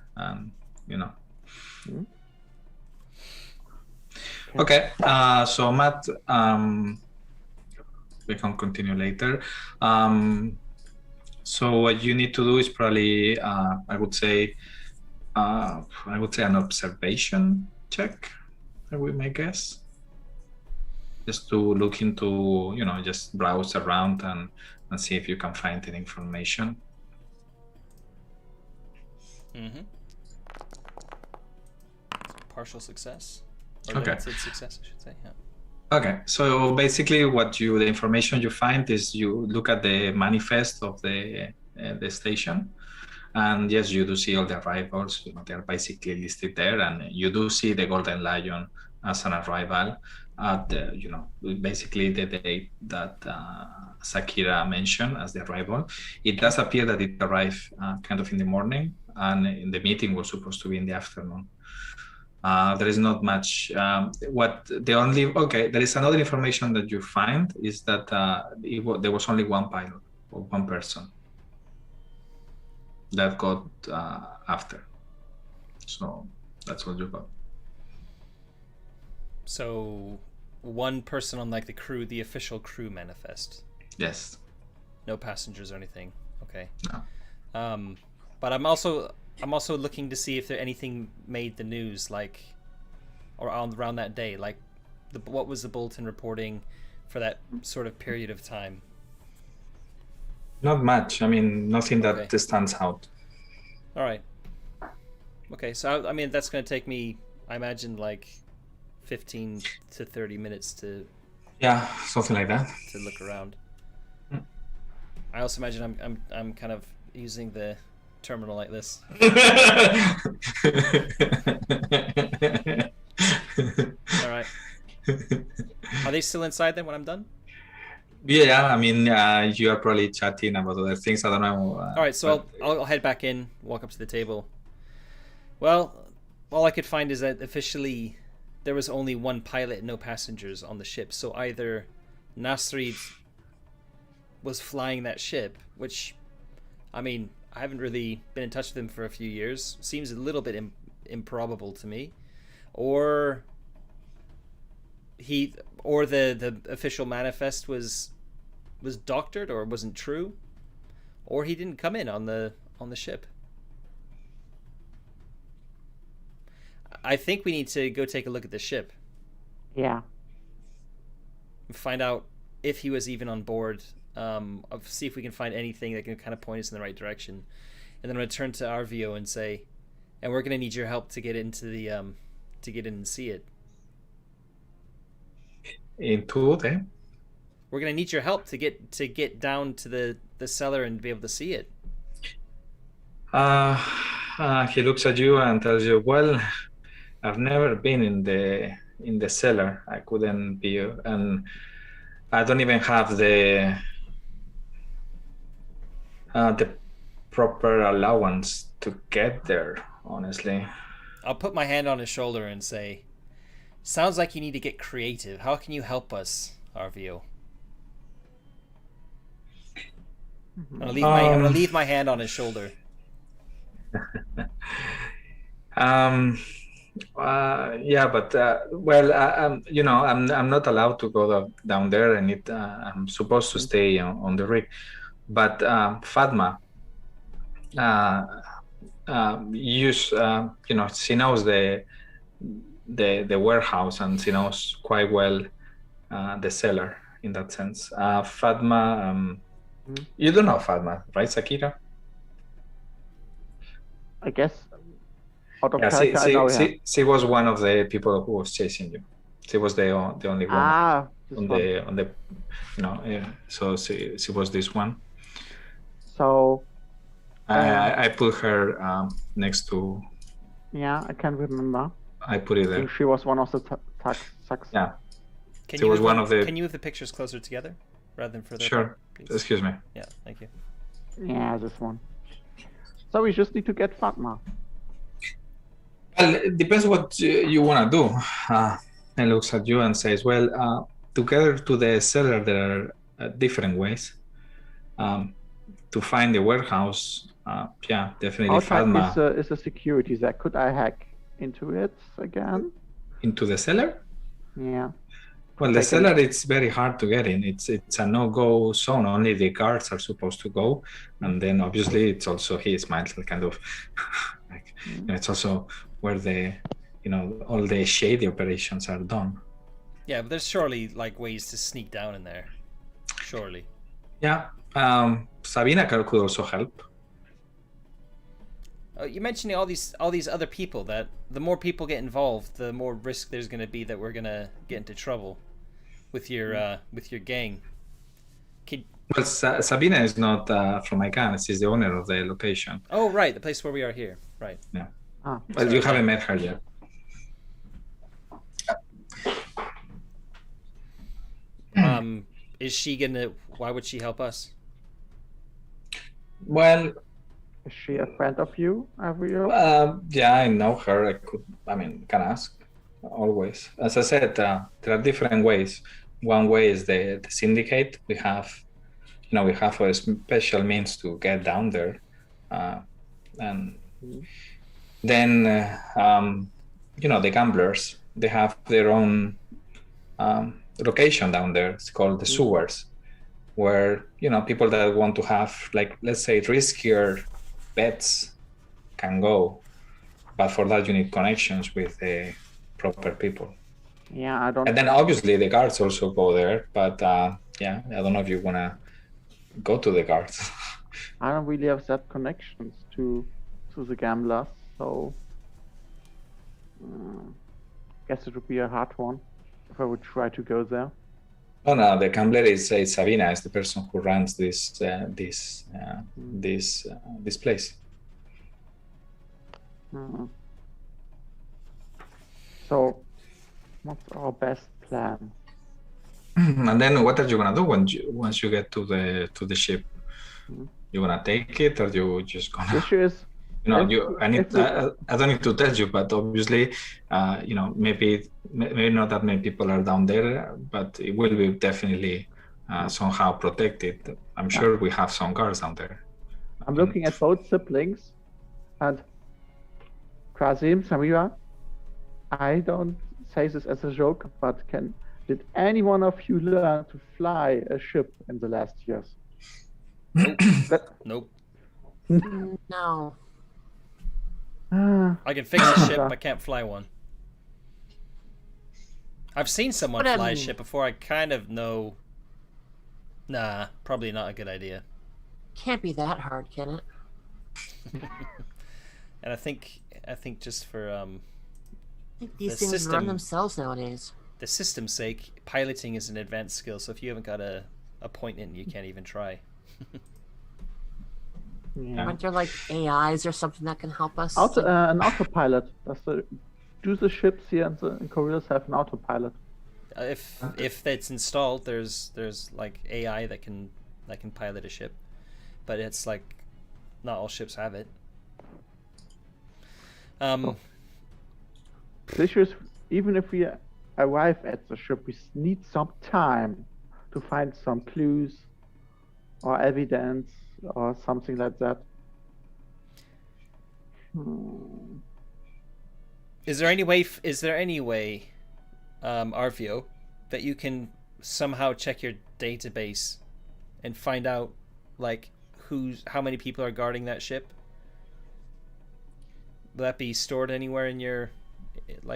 you know. Hmm? Okay. So Matt, we can continue later. So what you need to do is probably, I would say an observation check. That would be my guess. Just to look into, just browse around and see if you can find any information. Mm-hmm. Partial success. Or Okay. limited success, I should say. Yeah. Okay, so basically, the information you find is you look at the manifest of the station, and yes, you do see all the arrivals. They are basically listed there, and you do see the Golden Lion as an arrival at basically the date that Sakira mentioned as the arrival. It does appear that it arrived kind of in the morning, and the meeting was supposed to be in the afternoon. There is not much. There is another information that you find is that there was only one pilot or one person that got after. So that's what you got. So one person on like the crew, the official crew manifest. Yes. No passengers or anything. Okay. No. But I'm also looking to see if there anything made the news, like, or around that day, like, what was the bulletin reporting for that sort of period of time? Not much. I mean, nothing that stands out. All right. Okay, so I mean that's going to take me, I imagine, like 15 to 30 minutes to. Yeah, something like that. To look around. I also imagine I'm kind of using the terminal like this. All right. Are they still inside then when I'm done? Yeah, I mean, you are probably chatting about other things. I don't know. All right, so I'll head back in, walk up to the table. Well, all I could find is that officially there was only one pilot and no passengers on the ship. So either Nasrid was flying that ship, which, I mean, I haven't really been in touch with him for a few years. Seems a little bit improbable to me. Or the official manifest was doctored or wasn't true, or he didn't come in on the ship. I think we need to go take a look at the ship. Yeah. Find out if he was even on board. See if we can find anything that can kind of point us in the right direction, and then I'm going to turn to Arvio and say, and we're going to need your help to get into the to get in and see it. Into the? We're going to need your help to get down to the cellar and be able to see it. He looks at you and tells you, "Well, I've never been in the cellar. I couldn't be, and I don't even have the proper allowance to get there, honestly." I'll put my hand on his shoulder and say, "Sounds like you need to get creative. How can you help us, Arvio?" I'm gonna leave my hand on his shoulder. Yeah, but I'm not allowed to go down there, and I'm supposed to stay on the rig. But Fatma, she knows the warehouse, and she knows quite well the cellar in that sense. Fatma, you don't know Fatma, right, Sakira? I guess. She was one of the people who was chasing you. She was the only one on the so she was this one. So I put her next to. Yeah, I can remember. I put it there. She was one of the sucks. Yeah. Can you move the pictures closer together rather than further? Sure. Apart, excuse me. Yeah, thank you. Yeah, this one. So we just need to get Fatma. Well, it depends what you want to do. and looks at you and says, "Well, to get to the cellar, there are different ways. To find the warehouse, yeah, definitely Outside Fatma is a security there. Could I hack into it again? into the cellar." Yeah. Well, the Take a- cellar, it's very hard to get in. It's a no-go zone. Only the guards are supposed to go, and then obviously it's also he smiles kind of like, it's also where the all the shady operations are done. Yeah, but there's surely like ways to sneak down in there. Surely. Yeah, Sabina could also help. You mentioning all these other people. That the more people get involved, the more risk there's going to be that we're going to get into trouble with your gang. Well, Sabina is not from Icahn. She's the owner of the location. Oh, right, the place where we are here. Right. Yeah. Ah, Well, you haven't met her yet. Is she gonna? Why would she help us? Well, is she a friend of you, Avrio? yeah, I know her. Can ask always. As I said, there are different ways. One way is the syndicate. We have a special means to get down there, and then the gamblers. They have their own location down there. It's called the sewers, where people that want to have, like, let's say, riskier bets can go, but for that you need connections with the proper people. Yeah, I don't. And then obviously the guards also go there, but yeah, I don't know if you wanna go to the guards. I don't really have that connections to the gamblers, so guess it would be a hard one if I would try to go there. Oh no, the gambler is Sabina, is the person who runs this place. So, what's our best plan? And then what are you gonna do once you get to the ship? You gonna take it, or you just gonna? The issue is, I don't need to tell you, but obviously, maybe not that many people are down there, but it will be definitely somehow protected. I'm sure we have some guards down there. I'm looking at both siblings, and Krasim, Samira, I don't say this as a joke, but did any one of you learn to fly a ship in the last years? Nope. No. I can fix a ship, I can't fly one. I've seen someone fly a ship before. I kind of know. Nah, probably not a good idea. Can't be that hard, can it? And I think just for I think these things run themselves nowadays. The system's sake, piloting is an advanced skill. So if you haven't got a point in, you can't even try. Yeah. Aren't there like AIs or something that can help us? An autopilot. Do the ships here in Coriolis have an autopilot? If it's installed, there's like AI that can pilot a ship, but it's like not all ships have it. The issue is, even if we arrive at the ship, we need some time to find some clues or evidence or something like that. Is there any way, Arvio, that you can somehow check your database and find out like how many people are guarding that ship? Will that be stored anywhere in your gang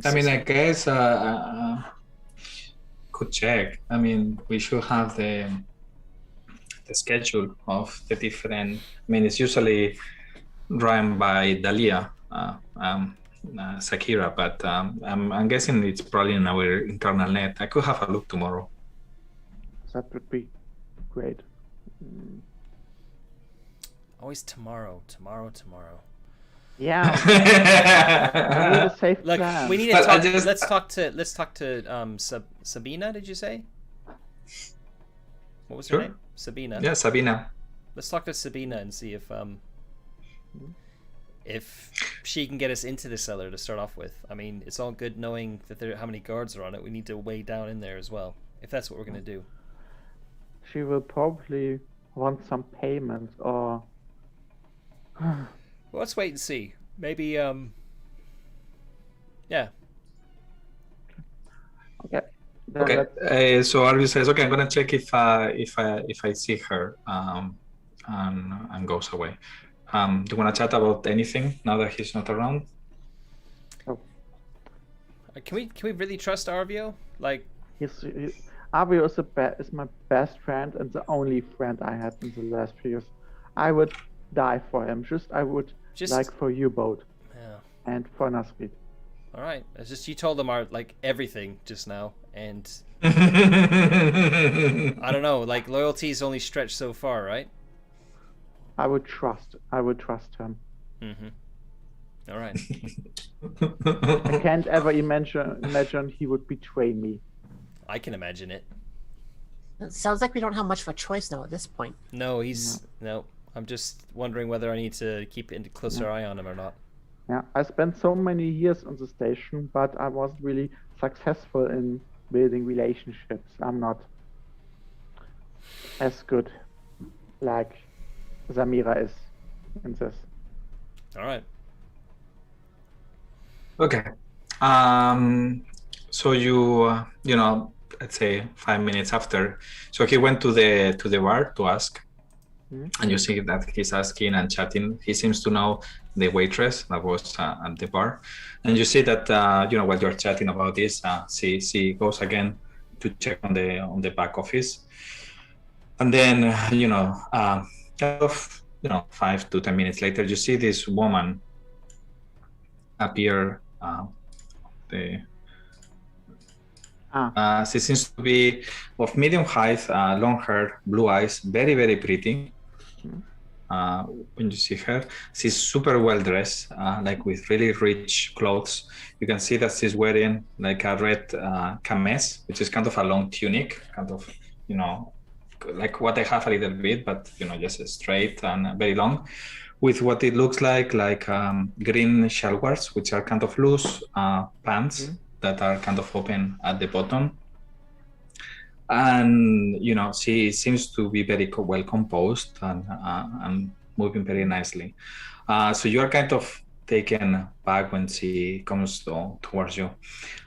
system? I guess could check. We should have the schedule of the different. It's usually run by Dalia, Sakira, but I'm guessing it's probably in our internal net. I could have a look tomorrow. That would be great. Always tomorrow. Yeah. We need a safe Look, plan. we need to talk. Let's talk to Sabina. Did you say? What was her name? Sabina. Yeah, Sabina. Let's talk to Sabina and see if if she can get us into the cellar to start off with. I mean, it's all good knowing that how many guards are on it. We need to way down in there as well, if that's what we're going to do. She will probably want some payment or... Well, let's wait and see. Maybe, yeah. Okay. Okay. So Arby says, "Okay, I'm gonna check if I see her," and goes away. Do you want to chat about anything now that he's not around? Oh. Can we really trust Arvio? Like, Avio is my best friend and the only friend I had in the last few years. I would die for him. I would like for you both. Yeah. And for Nasrid. All right. It's just you told them everything just now, and I don't know. Like, loyalty's only stretched so far, right? I would trust him. Mm-hmm. All right. I can't ever imagine he would betray me. I can imagine it. It sounds like we don't have much of a choice now at this point. No, no. I'm just wondering whether I need to keep a closer eye on him or not. Yeah, I spent so many years on the station, but I wasn't really successful in building relationships. I'm not as good like Samira is in this. All right. Okay. So you let's say 5 minutes after, so he went to the bar to ask, and you see that he's asking and chatting. He seems to know the waitress that was at the bar, and you see that while you're chatting about this, she goes again to check on the back office, and then 5 to 10 minutes later, you see this woman appear. She seems to be of medium height, long hair, blue eyes, very, very pretty. When you see her, she's super well dressed, like with really rich clothes. You can see that she's wearing like a red kamesh, which is kind of a long tunic, kind of, like what I have a little bit, but just straight and very long, with what it looks like green shalwars, which are kind of loose pants that are kind of open at the bottom. And she seems to be very well composed and moving very nicely. So you are kind of taken back when she comes towards you,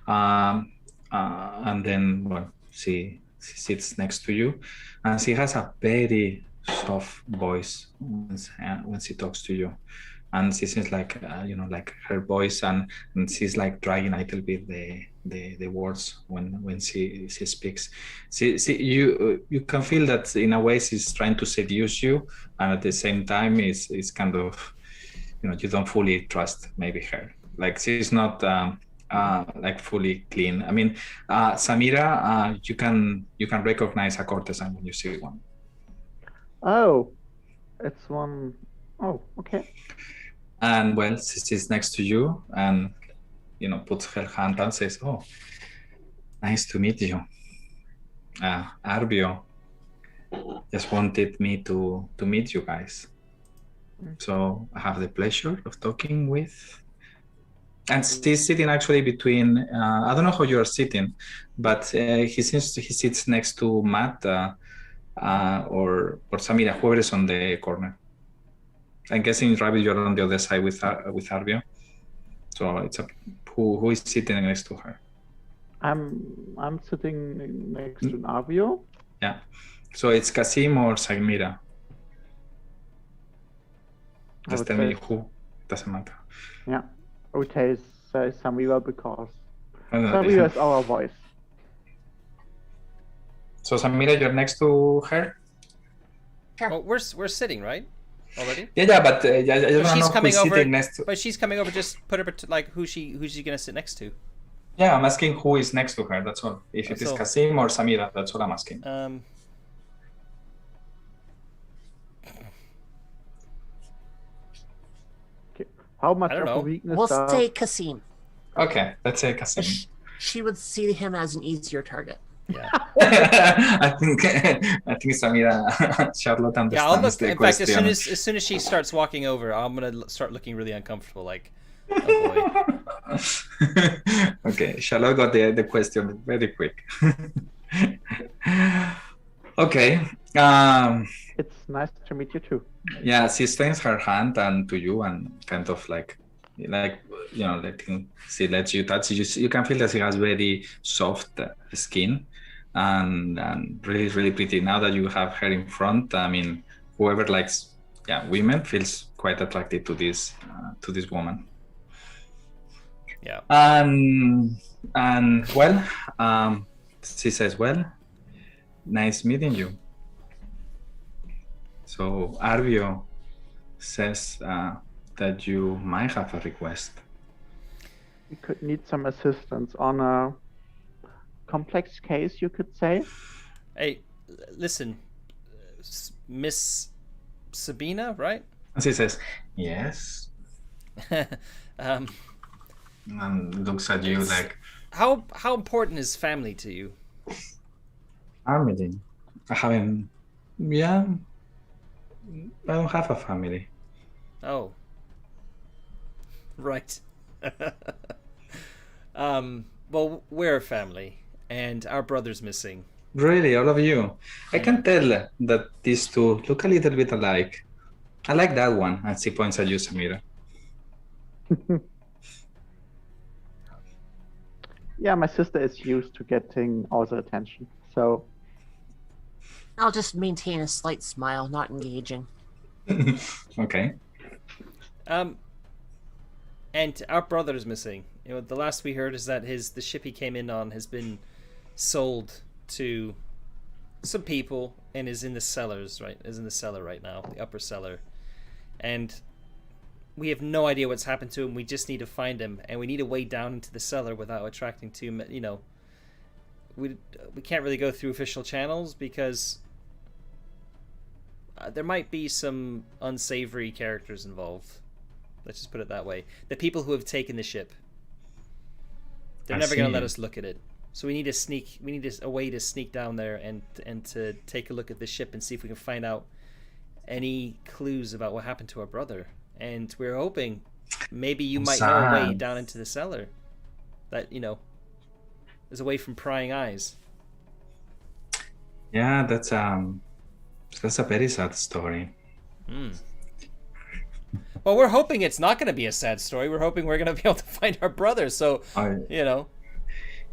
and then she sits next to you, and she has a very soft voice when she talks to you, and she seems like like her voice, and she's like dragging a little bit the words when she speaks. You can feel that in a way she's trying to seduce you, and at the same time is kind of you don't fully trust maybe her. Like she's not like fully clean. I mean, Samira, you can recognize a courtesan when you see one. Oh, it's one. Oh, okay. And she's next to you and puts her hand and says, "Oh, nice to meet you. Arbio just wanted me to meet you guys. So I have the pleasure of talking with." And she's sitting actually between, I don't know how you are sitting, but he sits next to Matt or Samira, whoever is on the corner. I'm guessing, Ravi, you're on the other side with Arbio. So it's who is sitting next to her? I'm sitting next to Arbio. Yeah. So it's Kasim or Samira. Just tell me who. Doesn't matter. Yeah. I would say Samira because Samira is our voice. So Samira, you're next to her? Sure. Oh, we're sitting, right? Already? Yeah, but I don't know she's coming who's over. sitting next to. But she's coming over. Just put her like who's she gonna sit next to? Yeah, I'm asking who is next to her. That's all. If it is Kasim or Samira, that's what I'm asking. How much of a weakness? We'll say Kasim. Okay, let's say Kasim. She would see him as an easier target. Yeah. I think Samira Charlotte Yeah, I'll understands look. the In fact, question. as soon as she starts walking over, I'm gonna start looking really uncomfortable. Like, oh boy. Okay, Charlotte got the question very quick. Okay. It's nice to meet you too. Yeah, she extends her hand and to you and kind of like letting she lets you touch. You can feel that she has very soft skin and really really pretty. Now that you have her in front, I mean, whoever likes women feels quite attracted to this woman. Yeah. And well, she says, well, nice meeting you. So Arvio says that you might have a request. We could need some assistance on a complex case, you could say. Hey, listen, Miss Sabina, right? And she says, yes. um, And looks at you like, how important is family to you? family. I don't have a family. Oh, right. Well, we're a family, and our brother's missing. Really, all of you. I can tell that these two look a little bit alike. I like that one. And she points at you, Samira. Yeah, my sister is used to getting all the attention, so I'll just maintain a slight smile, not engaging. Okay. And our brother is missing. You know, the last we heard is that the ship he came in on has been sold to some people and is in the cellars, right? Is in the cellar right now, the upper cellar. And we have no idea what's happened to him. We just need to find him, and we need a way down into the cellar without attracting too, we can't really go through official channels because there might be some unsavory characters involved. Let's just put it that way. The people who have taken the ship. They're never going to let us look at it. So we need a way to sneak down there and to take a look at the ship and see if we can find out any clues about what happened to our brother. And we're hoping maybe you might know a way down into the cellar that, is away from prying eyes. Yeah, that's a very sad story. Well, we're hoping it's not going to be a sad story. We're hoping we're going to be able to find our brother. So,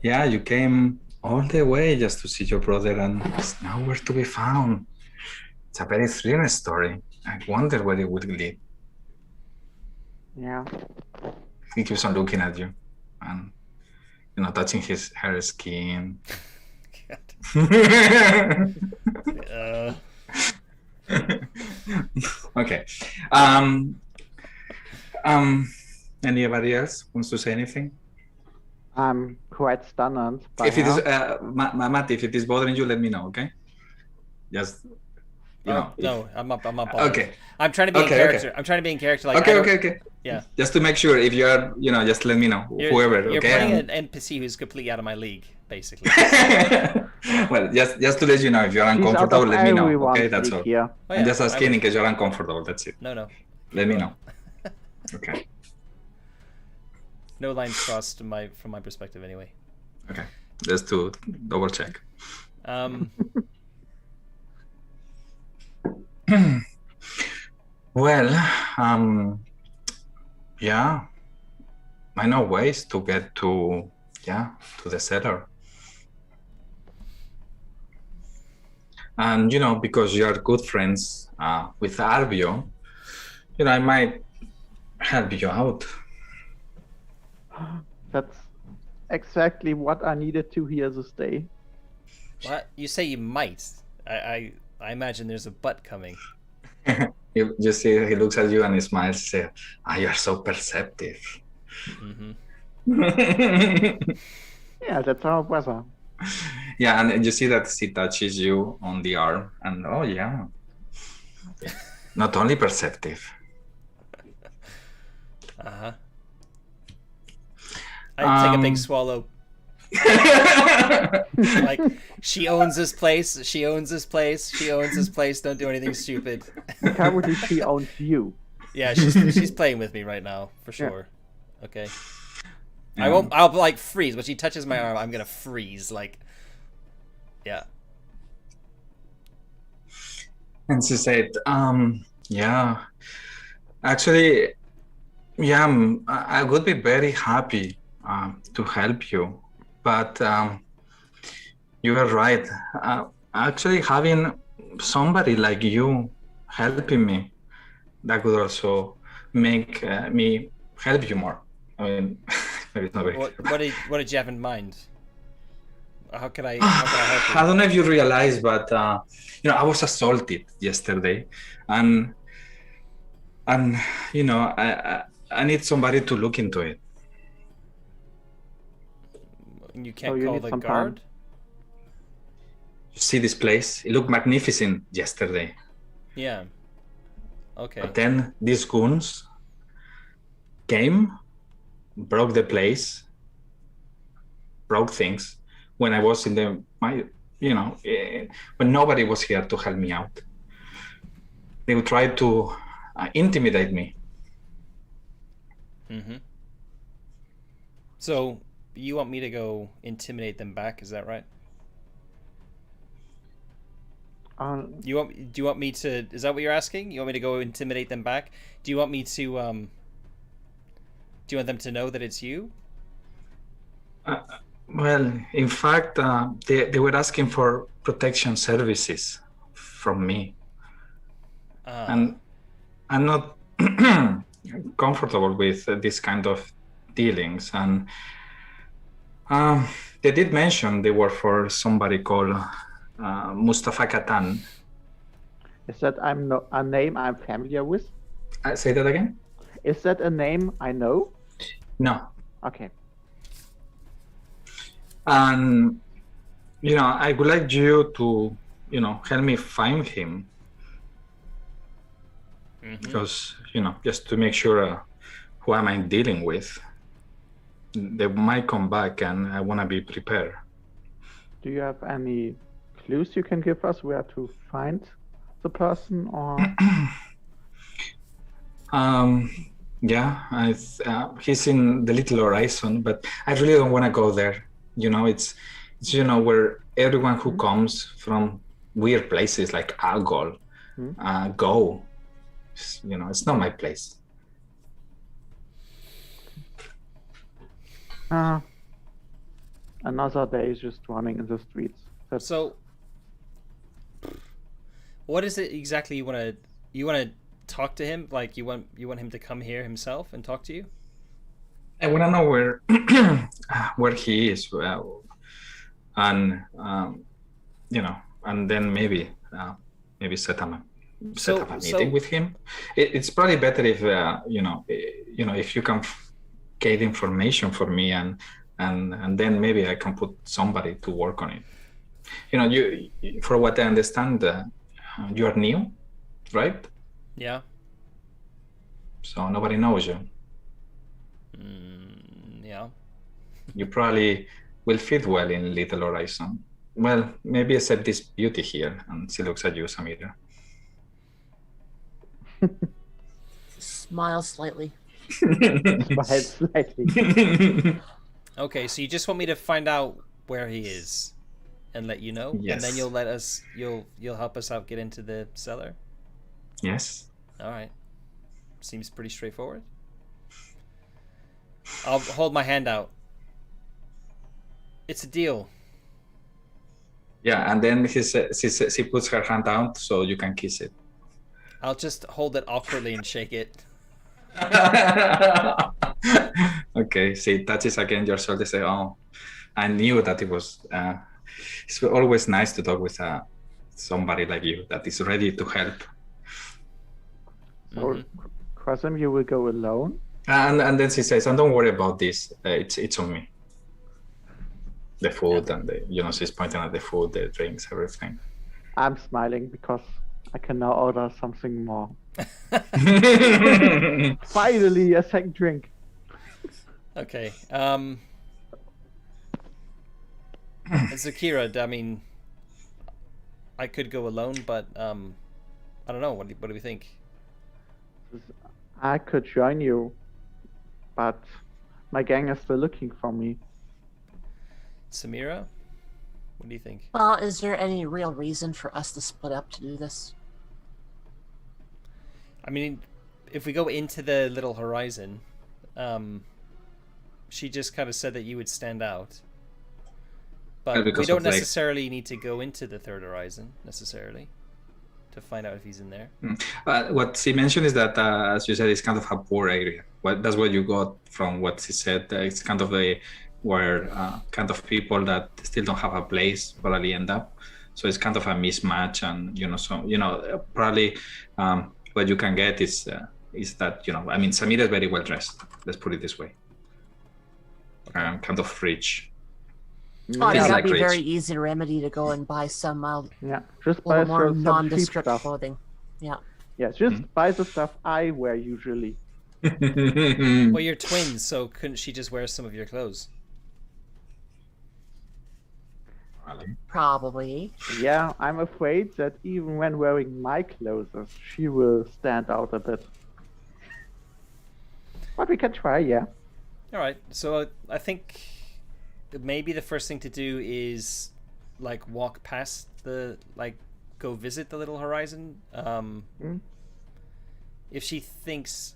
Yeah, you came all the way just to see your brother, and it's nowhere to be found. It's a very thrilling story. I wonder where it would lead. yeah. He keeps on looking at you and, touching her skin. Okay. Anybody else wants to say anything? I'm quite stunned by If it is, Matt, if it is bothering you, let me know. Okay. Just. No, I'm not bothered. Okay. I'm trying to be in character. Okay. I'm trying to be in character. Like, okay. Yeah. Just to make sure, if you are, just let me know. Whoever. You're okay. playing an NPC who's completely out of my league, basically. Well, just to let you know, if you're uncomfortable, let me know. Okay, that's all. Yeah. Oh, yeah. I'm just asking in case you're uncomfortable. That's it. No. Let me know. Okay. No lines crossed from my perspective, anyway. Okay. Just to double check. Well, yeah, I know ways to get to the cellar. And, because you are good friends with Arvio, I might help you out. That's exactly what I needed to hear this day. What? You say you might. I imagine there's a but coming. You see, he looks at you and he smiles and says, you are so perceptive. Mm-hmm. Yeah, that's our brother. Yeah, and you see that she touches you on the arm, and oh yeah, not only perceptive. I take a big swallow. Like, she owns this place. She owns this place. She owns this place. Don't do anything stupid. Currently, she owns you. Yeah, she's playing with me right now for sure. Okay. I won't. I'll like freeze. When she touches my arm, I'm gonna freeze. Like, yeah. And she said, yeah, actually, yeah, I would be very happy to help you, but you are right. Actually, having somebody like you helping me, that could also make me help you more. I mean, maybe it's not very clear. What did you have in mind? How can I help you? I don't know if you realize, but I was assaulted yesterday, and I need somebody to look into it. You can't you call need the some guard? time. You see this place? It looked magnificent yesterday. Yeah. Okay. But then these goons came, broke the place, broke things when I was in when nobody was here to help me out. They would try to intimidate me. Mm-hmm. So you want me to go intimidate them back? Is that right? Do you want me to? Is that what you're asking? You want me to go intimidate them back? Do you want me to? Do you want them to know that it's you? Well, in fact, they were asking for protection services from me, and I'm not comfortable with this kind of dealings. And they did mention they were for somebody called Mustafa Katan. Is that a name I'm familiar with? Say that again? Is that a name I know? No. Okay. And I would like you to help me find him, because just to make sure who am I dealing with. They might come back, and I want to be prepared. Do you have any clues you can give us where to find the person, or? Yeah, he's in the Little Horizon, but I really don't want to go there. It's where everyone who comes from weird places like Algol go. It's not my place. Another day just running in the streets. So, what is it exactly you want to? You want to talk to him? Like you want him to come here himself and talk to you? I want to know where he is, and and then maybe set up a meeting with him. It's probably better if if you can get information for me, and then maybe I can put somebody to work on it. You for what I understand, you are new, right? Yeah. So nobody knows you. Yeah. You probably will fit well in Little Horizon. Well, maybe except this beauty here, and she looks at you, Samira. Smile slightly. Smile slightly. Okay, so you just want me to find out where he is and let you know? Yes. And then you'll help us out get into the cellar? Yes. All right. Seems pretty straightforward. I'll hold my hand out. It's a deal. Yeah, and then she puts her hand out so you can kiss it. I'll just hold it awkwardly and shake it. Okay, she touches again your shoulder. Say, "Oh, I knew that it was." It's always nice to talk with somebody like you that is ready to help. So, Krasim, you will go alone? And then she says, "And don't worry about this. It's on me. The food and she's pointing at the food, the drinks, everything." I'm smiling because I can now order something more. Finally, a second drink. Okay. And Zakira, I mean, I could go alone, but I don't know. What do we think? I could join you, but my gang is still looking for me. Samira, what do you think? Well, is there any real reason for us to split up to do this? I mean, if we go into the little horizon, she just kind of said that you would stand out. But we don't necessarily need to go into the third horizon, necessarily, to find out if he's in there. What she mentioned is that, as you said, it's kind of a poor area. That's what you got from what she said. It's kind of where kind of people that still don't have a place probably end up. So it's kind of a mismatch, and probably what you can get is that I mean, Samira is very well dressed. Let's put it this way. Okay. Kind of rich. Oh, yeah, that'd like be rich. very easy remedy to go and buy some just buy more some cheap nondescript stuff. clothing. Yeah. Yeah, just buy the stuff I wear usually. Well, you're twins, so couldn't she just wear some of your clothes? Probably. Yeah, I'm afraid that even when wearing my clothes, she will stand out a bit. But we can try, yeah. All right, so I think maybe the first thing to do is like walk past go visit the little horizon. If she thinks,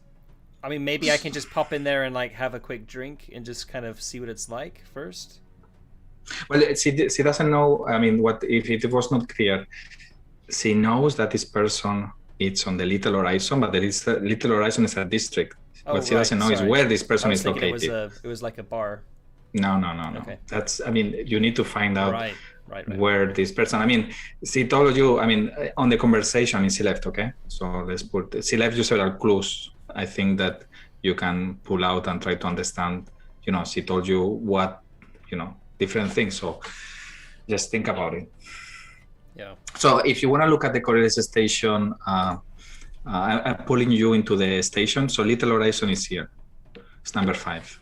I mean, maybe I can just pop in there and like have a quick drink and just kind of see what it's like first. Well, she doesn't know. I mean, what if it was not clear? She knows that this person is on the Little Horizon, but the Little Horizon is a district. What she doesn't know is where this person is located. It was like a bar. No. Okay. That's. I mean, you need to find out Right. where this person. I mean, she told you. I mean, on the conversation, she left. Okay, so let's put. She left you several clues. I think that you can pull out and try to understand. She told you what. Different things. So just think about it. Yeah. So if you want to look at the Coriolis station, I'm pulling you into the station. So Little Horizon is here. It's number 5.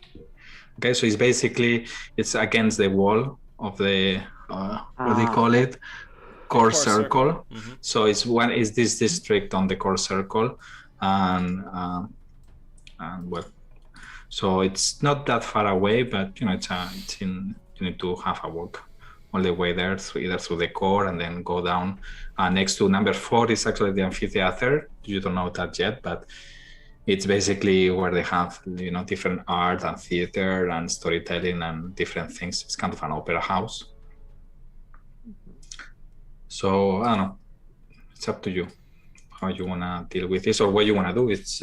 Okay, so it's against the wall of the what do you call it? Core circle. Mm-hmm. So it's this district on the core circle, and well, so it's not that far away, but it's in. You need to have a walk all the way there, either through the core and then go down. Next to number 4 is actually the amphitheater. You don't know that yet, but it's basically where they have different art and theater and storytelling and different things. It's kind of an opera house. So I don't know. It's up to you how you wanna deal with this or what you wanna do. It's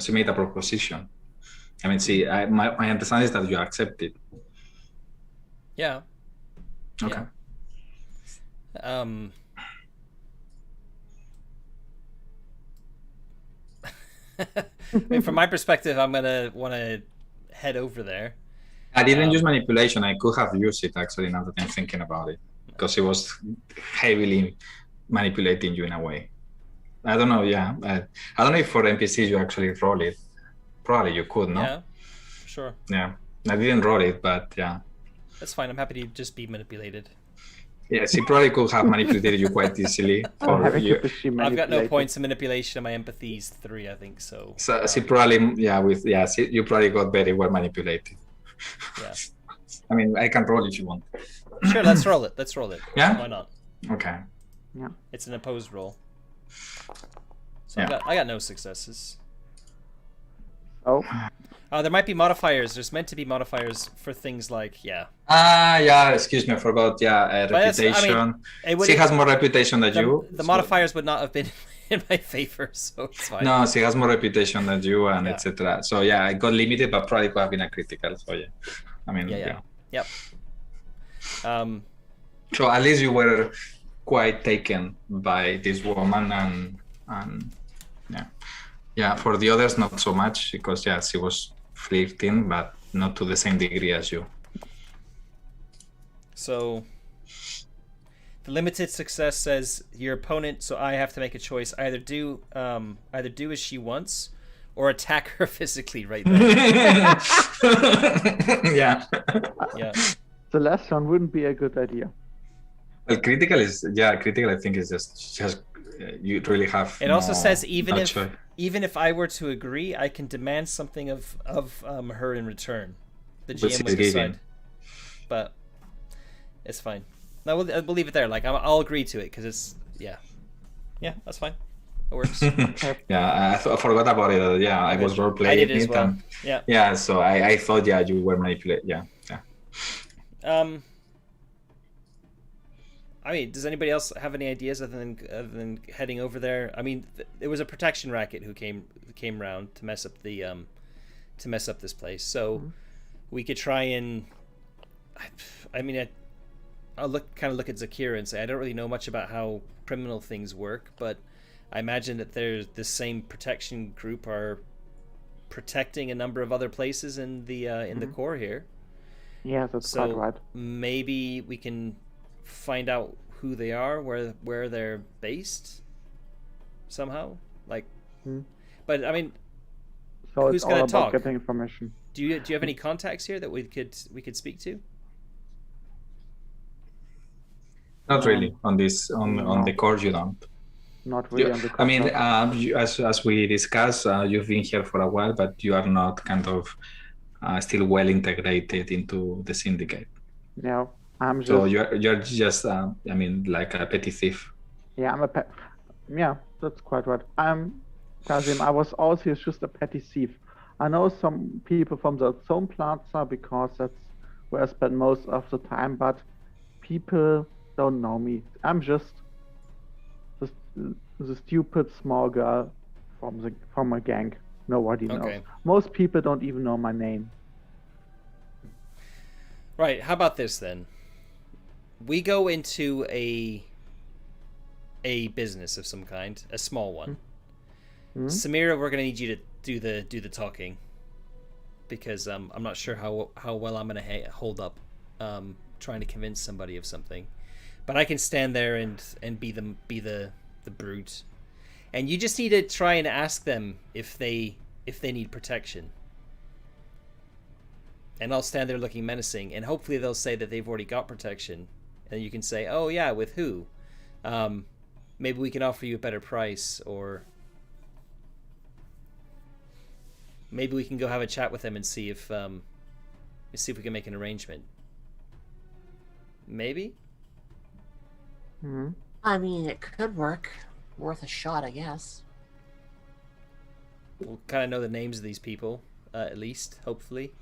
she made a proposition. I mean, see, my understanding is that you accept it. Yeah. Okay. Yeah. I mean, from my perspective, I'm gonna want to head over there. I didn't use manipulation. I could have used it actually now that I'm thinking about it, because it was heavily manipulating you in a way. I don't know. Yeah, I don't know if for NPCs you actually roll it. Probably you could, no? Yeah, sure. Yeah, I didn't roll it, but yeah. That's fine. I'm happy to just be manipulated. Yes, he probably could have manipulated you quite easily. I've got no points of manipulation, and my empathy is 3, I think. So she probably, you probably got very well manipulated. Yeah. I mean, I can roll if you want. Sure, let's roll it. Yeah? Why not? Okay. Yeah. It's an opposed roll. So Yeah. I got no successes. Oh. There might be modifiers. There's meant to be modifiers for things like, yeah. Excuse me, I forgot. Reputation. She has more reputation than you. The modifiers would not have been in my favor, so it's fine. No, she has more reputation than you, and etc. So yeah, I got limited, but probably could have been a critical. So yeah, I mean, Yep. So at least you were quite taken by this woman, and yeah. For the others, not so much, because she was flirting, but not to the same degree as you. So the limited success says your opponent, so I have to make a choice. Either do as she wants or attack her physically right there. Yeah. Yeah. The last one wouldn't be a good idea. Well, critical. I think is just you really have. It also says no choice. even if I were to agree, I can demand something of her in return. The Which GM is would giving. decide, but it's fine. No, we'll leave it there. Like I'll agree to it because it's yeah, that's fine. It works. Yeah, I forgot about it. Yeah, I was role playing I did as it, well. and Yeah. so I thought you were manipulating. Yeah. I mean, does anybody else have any ideas other than heading over there? I mean, it was a protection racket who came round to mess up this place. So we could try and. I mean, I'll look at Zakira and say I don't really know much about how criminal things work, but I imagine that there's the same protection group are protecting a number of other places in the core here. Yeah, that's quite right. Maybe we can find out who they are, where they're based, somehow. Like, but I mean, so who's going to talk? Getting information. Do you have any contacts here that we could speak to? Not really on this on the core. You don't. Not really on the core. I mean, as we discussed, you've been here for a while, but you are not kind of still well integrated into the syndicate. Yeah, I'm just. So you're just I mean, like a petty thief. Yeah, yeah, that's quite right. Kazim, I was also just a petty thief. I know some people from the Zone Plaza because that's where I spend most of the time, but people don't know me. I'm just the stupid small girl from a gang. Nobody knows. Most people don't even know my name. Right. How about this then? We go into a business of some kind, a small one. Samira, we're gonna need you to do the talking because I'm not sure how well I'm gonna hold up trying to convince somebody of something, but I can stand there and be the brute, and you just need to try and ask them if they need protection. And I'll stand there looking menacing, and hopefully they'll say that they've already got protection, and you can say, "Oh yeah, with who? Maybe we can offer you a better price, or maybe we can go have a chat with them and see if we can make an arrangement." Maybe. I mean, it could work. Worth a shot, I guess. We'll kind of know the names of these people, at least, hopefully.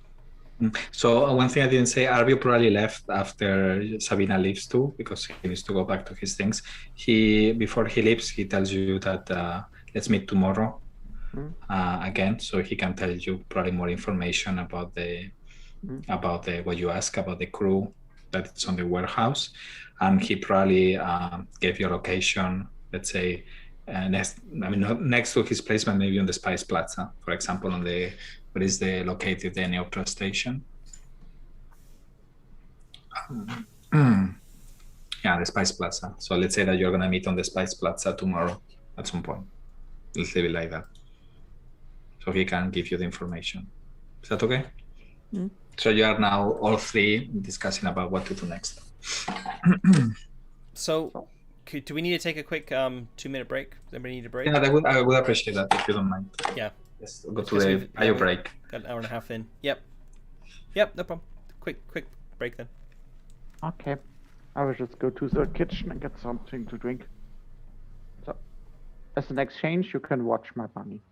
So one thing I didn't say, Arvio probably left after Sabina leaves too, because he needs to go back to his things. Before he leaves, he tells you that let's meet tomorrow again, so he can tell you probably more information about the what you ask about the crew that's on the warehouse, and he probably gave you a location. Let's say not next to his place, but maybe on the Spice Plaza, for example, on the. Where is located the Neoptra station? Yeah, the Spice Plaza. So let's say that you're gonna meet on the Spice Plaza tomorrow at some point. Let's leave it like that. So he can give you the information. Is that okay? So you are now all three discussing about what to do next. So, do we need to take a quick 2-minute break? Does anybody need a break? Yeah, I would appreciate that if you don't mind. Yeah. Let's go to the bio break. Got an hour and a half in. Yep, no problem. Quick break then. Okay. I will just go to the kitchen and get something to drink. So, as an exchange, you can watch my bunny.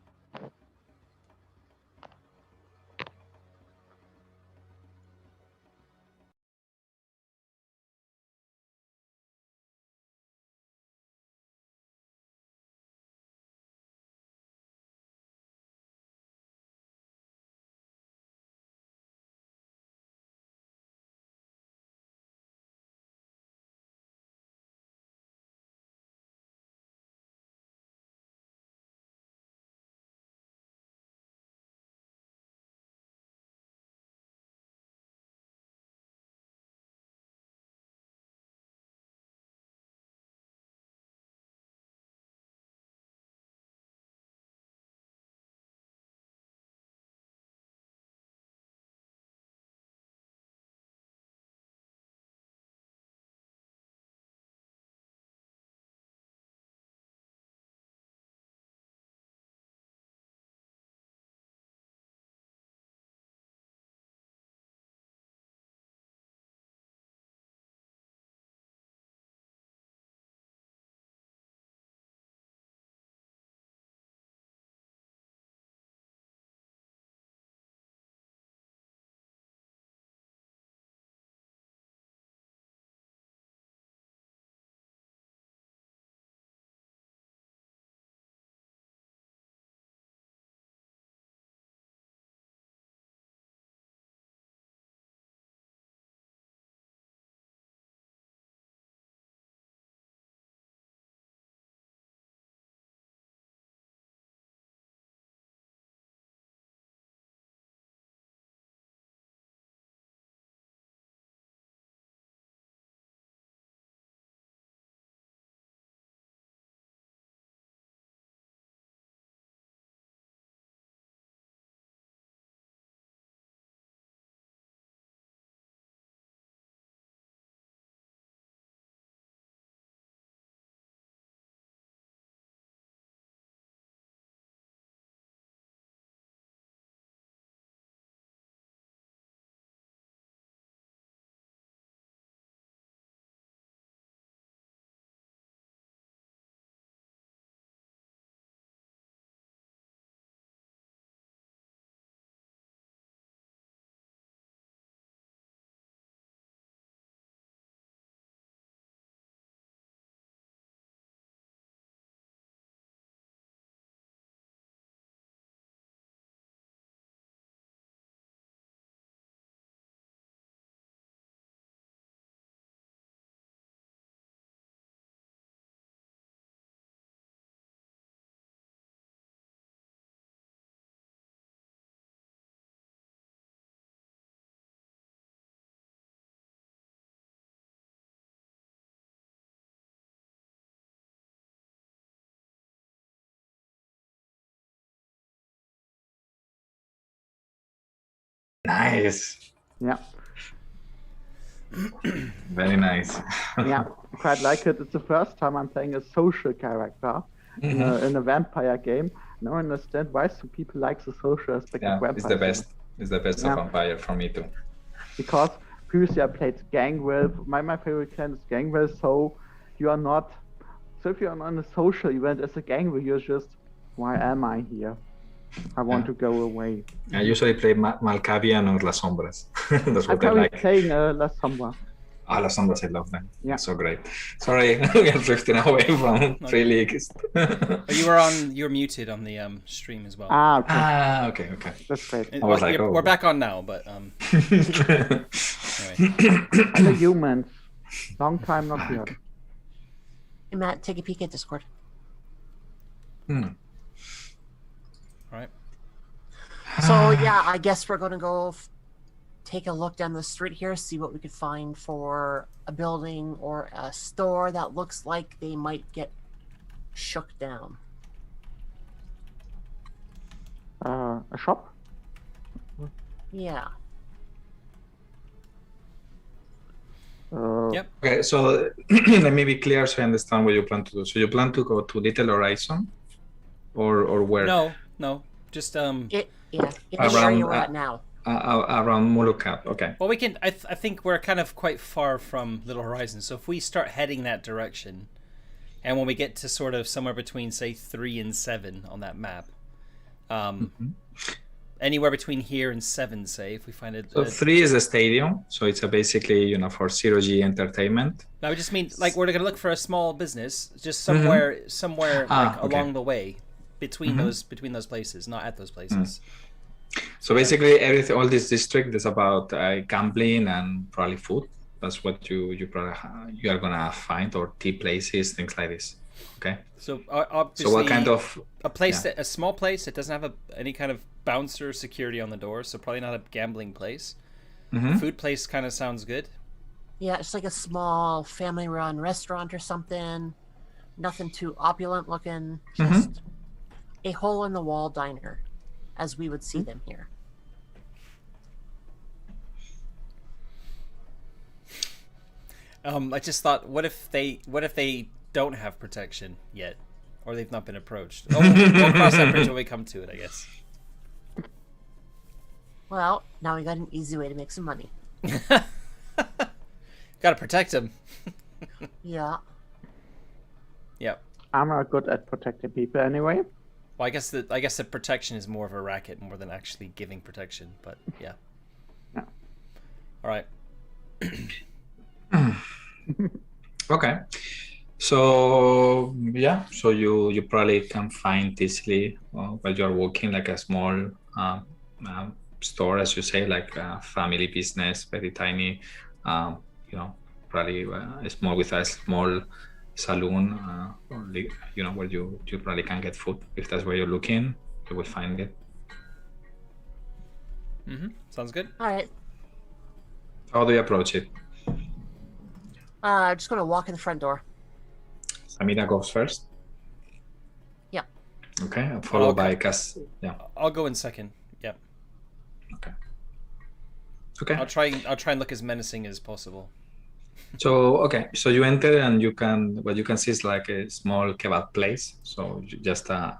Nice. Yeah. Very nice. Yeah, quite like it. It's the first time I'm playing a social character in a vampire game. Now I understand why some people like the social aspect of vampire. It's the best. It's the best of vampire for me too. Because previously I played Gangrel. My favorite clan is Gangrel, so you are not. So if you're on a social event as a Gangrel, you're just, why am I here? I want to go away. I usually play Malkavian or Las Sombras. That's what I'm I like. playing La Sombra. Las Sombras, I love them. Yeah. So great. Sorry, we are drifting away from Free Leagues. But you were muted on the stream as well. Okay. That's great. I was like, we're back on now, but anyway. Hello, humans. Long time not here. Hey, Matt, take a peek at Discord. All right. So yeah, I guess we're gonna go take a look down the street here, see what we could find for a building or a store that looks like they might get shook down. A shop? Yeah. Yep. Okay, so let me be clear so I understand what you plan to do. So you plan to go to Little Horizon, or where? No, just In the Around, area we're at now. Around Mulukat. Okay. Well, we can. I think we're kind of quite far from Little Horizon, so if we start heading that direction, and when we get to sort of somewhere between say 3 and 7 on that map, anywhere between here and 7, say, if we find it. So 3 is the stadium, so it's basically for Zero-G Entertainment. I just mean like we're gonna look for a small business, just somewhere along the way, between those places, not at those places. So basically, everything, all this district is about gambling and probably food. That's what you probably you are gonna find, or tea places, things like this. Okay. So obviously, so what kind of a small place that doesn't have any kind of bouncer security on the door, so probably not a gambling place. Food place kind of sounds good. Yeah, it's like a small family-run restaurant or something. Nothing too opulent looking. Just a hole-in-the-wall diner, as we would see them here. I just thought, what if they don't have protection yet, or they've not been approached? Oh, we'll cross that bridge when we come to it, I guess. Well, now we got an easy way to make some money. Gotta protect them. Yeah. Yep. I'm not good at protecting people anyway. Well, I guess the protection is more of a racket more than actually giving protection, but yeah. Yeah. All right. Okay. So so you probably can find easily while you're walking like a small store, as you say, like a family business, very tiny. Probably small with a small saloon, where you probably can get food. If that's where you're looking, you will find it. Sounds good. All right. How do you approach it? Just gonna walk in the front door. Samira goes first. Yeah. Okay, followed by Cass. Yeah. I'll go in second. Yep. Okay. I'll try and look as menacing as possible. So you enter and what you can see is like a small kebab place. So just a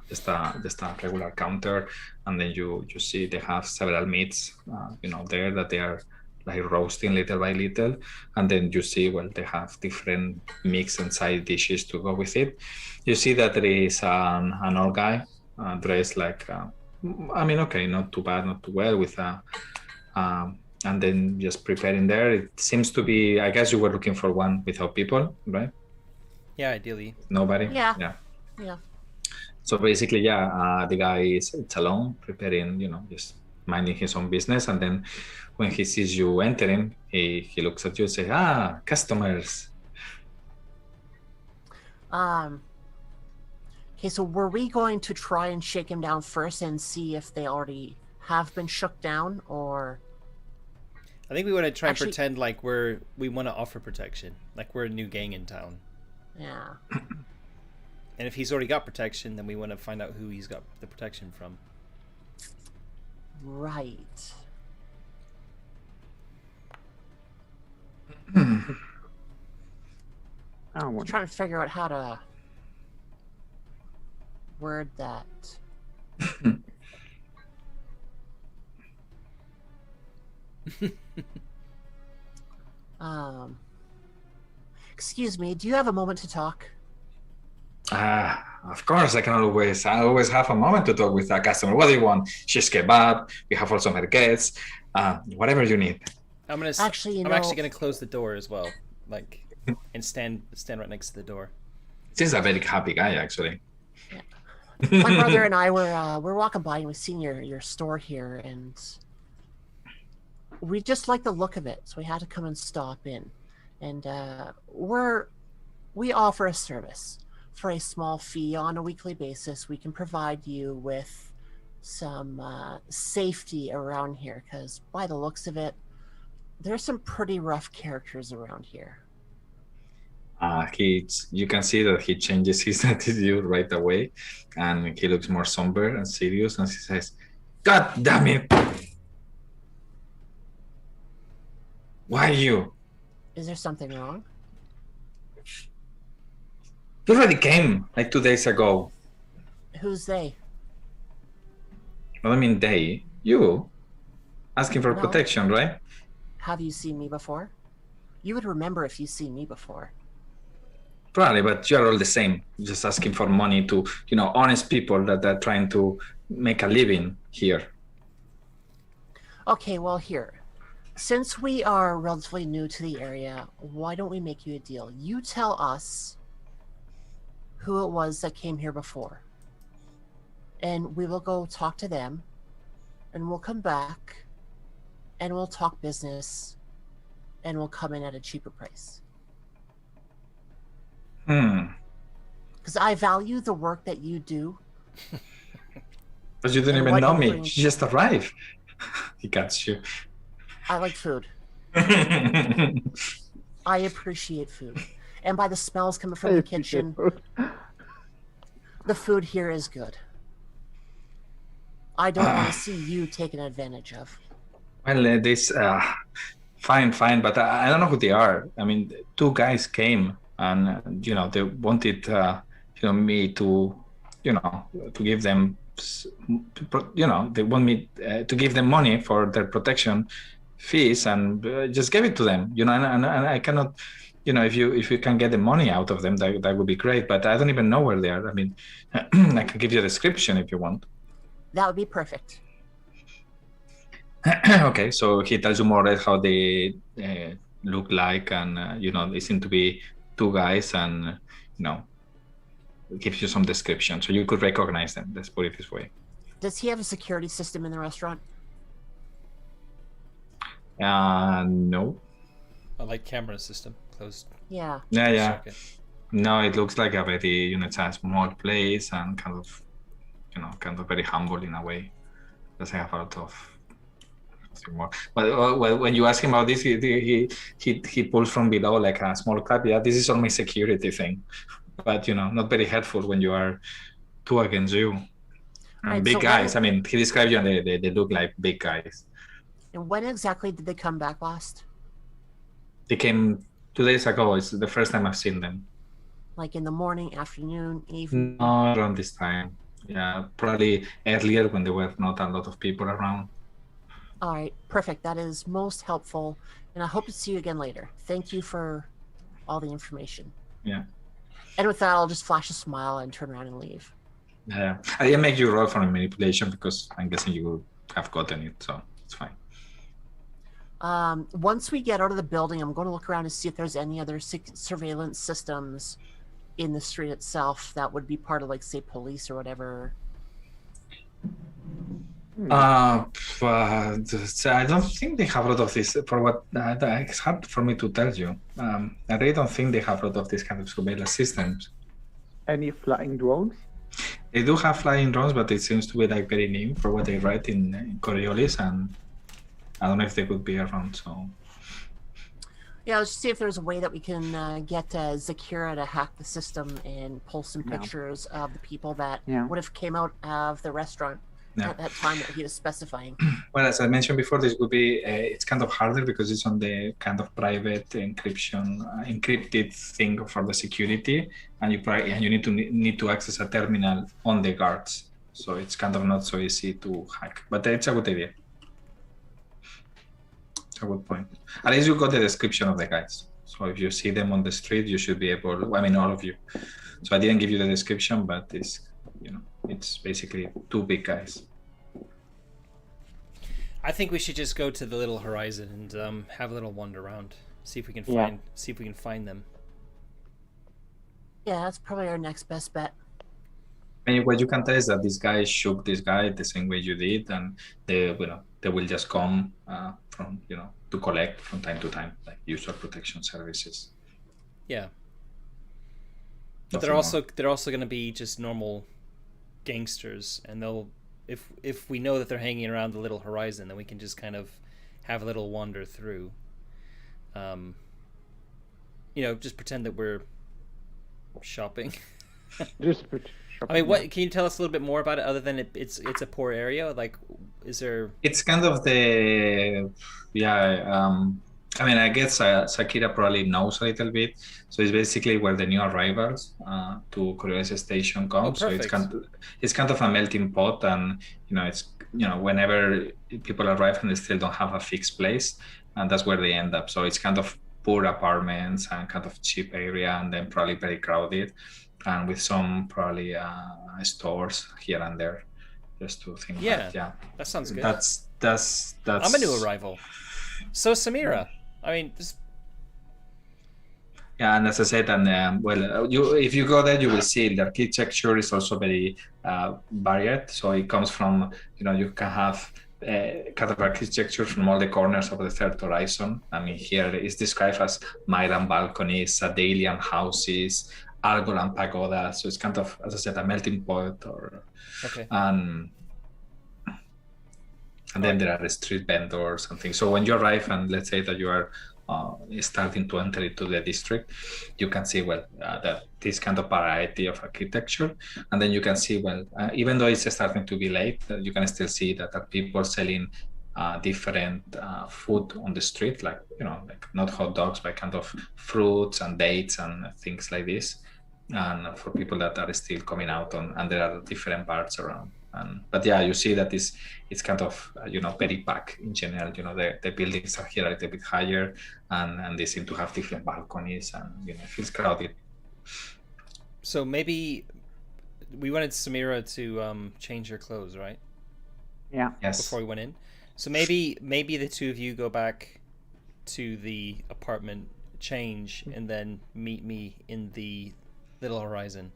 regular counter, and then you see they have several meats, there that they are like roasting little by little, and then you see they have different mix and side dishes to go with it. You see that there is an old guy dressed like, not too bad, not too well, with a. And then just preparing there. It seems to be, I guess you were looking for one without people, right? Yeah, ideally. Nobody? Yeah. So basically, the guy is alone, preparing, just minding his own business. And then when he sees you entering, he looks at you and says, customers. Okay, so were we going to try and shake him down first and see if they already have been shook down, or... I think we want to try and pretend like we want to offer protection, like we're a new gang in town. Yeah. And if he's already got protection, then we want to find out who he's got the protection from. Right. Oh, Trying to figure out how to word that. Excuse me, do you have a moment to talk? Of course, I always have a moment to talk with a customer. What do you want? Shish kebab. We have also merguez. Whatever you need. I'm actually gonna close the door as well, like, and stand right next to the door. He's a very happy guy, actually. Yeah. My brother and I we're walking by and we've seen your store here, and we just like the look of it, so we had to come and stop in. And we offer a service. For a small fee on a weekly basis, we can provide you with some safety around here, because by the looks of it, there's some pretty rough characters around here. You can see that he changes his attitude right away, and he looks more somber and serious, and he says, "God damn it! Why you? Is there something wrong? You already came like 2 days ago." Who's they? Well, I mean, they. You. Asking for No. protection, right? Have you seen me before? You would remember if you've seen me before. Probably, but you're all the same. Just asking for money to, honest people that are trying to make a living here. Okay, well, here. Since we are relatively new to the area, why don't we make you a deal? You tell us who it was that came here before, and we will go talk to them, and we'll come back, and we'll talk business, and we'll come in at a cheaper price. Because I value the work that you do. But you didn't even know me. You just arrived. He got you. I like food. I appreciate food. And by the smells coming from the kitchen, the food here is good. I don't want to see you taken advantage of. Well, fine, but I don't know who they are. I mean, 2 guys came and, they wanted, me to, to give them, they want me to give them money for their protection fees, and just give it to them, and I cannot, if you can get the money out of them, that would be great, but I don't even know where they are. I mean, I can give you a description if you want. That would be perfect. Okay, so he tells you more or less how they look like, and they seem to be 2 guys, and gives you some description, so you could recognize them. Let's put it this way. Does he have a security system in the restaurant? No. A light camera system closed. Yeah. Yeah. Circuit. No, it looks like a very, it's a small place, and kind of very humble in a way. Doesn't have a lot of more. But when you ask him about this, he pulls from below like a small clap. Yeah, this is all my security thing. But not very helpful when you are 2 against you. And Right, big so guys. I mean, he described you, and they look like big guys. And when exactly did they come back last? They came 2 days ago. It's the first time I've seen them. Like in the morning, afternoon, evening? No, around this time. Yeah, probably earlier when there were not a lot of people around. All right, perfect. That is most helpful. And I hope to see you again later. Thank you for all the information. Yeah. And with that, I'll just flash a smile and turn around and leave. Yeah. I didn't make you roll for manipulation because I'm guessing you would have gotten it, so it's fine. Once we get out of the building, I'm going to look around and see if there's any other surveillance systems in the street itself that would be part of, like, say, police or whatever. I don't think they have a lot of this. For what it's hard for me to tell you. I really don't think they have a lot of this kind of surveillance systems. Any flying drones? They do have flying drones, but it seems to be like very new for what they write in Coriolis, and I don't know if they could be around. So yeah, let's see if there's a way that we can get Zakira to hack the system and pull some pictures of the people that would have came out of the restaurant. Yeah. at that time that he was specifying. Well, as I mentioned before, this would be it's kind of harder because it's on the kind of private encryption, encrypted thing for the security, and you need to access a terminal on the guards. So it's kind of not so easy to hack. But it's a good idea. It's a good point. At least you got the description of the guys. So if you see them on the street, you should be able. I mean, all of you. So I didn't give you the description, but it's basically two big guys. I think we should just go to the Little Horizon and have a little wander around, see if we can find them. Yeah, that's probably our next best bet. And what you can tell is that this guy shook this guy the same way you did, and they will just come from to collect from time to time, like user protection services. Yeah. But they're also going to be just normal gangsters, and they'll if we know that they're hanging around the Little Horizon, then we can just kind of have a little wander through. Just pretend that we're shopping. I mean, what can you tell us a little bit more about it, other than it's a poor area? Like, is there? It's kind of I mean, I guess Sakira probably knows a little bit. So it's basically where the new arrivals to Coriolis station come. Oh, so it's kind of a melting pot, and whenever people arrive and they still don't have a fixed place, and that's where they end up. So it's kind of poor apartments and kind of cheap area, and then probably very crowded, and with some probably stores here and there, just to think. Yeah, that sounds good. That's. I'm a new arrival. So Samira, I mean, yeah, and as I said, and if you go there, you will see the architecture is also very varied. So it comes from, you can have kind of architecture from all the corners of the third horizon. I mean, here it's described as Myran balconies, Sadalian houses, Algoran pagoda. So it's kind of, as I said, a melting pot. And then there are the street vendors and things. So when you arrive and let's say that you are starting to enter into the district, you can see that this kind of variety of architecture, and then you can see even though it's starting to be late, you can still see that there are people selling different food on the street, like not hot dogs, but kind of fruits and dates and things like this, and for people that are still coming out and there are different bars around. But yeah, you see that it's kind of very packed in general. The buildings are here a little bit higher, and they seem to have different balconies, and it feels crowded. So maybe we wanted Samira to change her clothes, right? Yeah. Yes. Before we went in. So maybe the two of you go back to the apartment, change, and then meet me in the Little Horizon.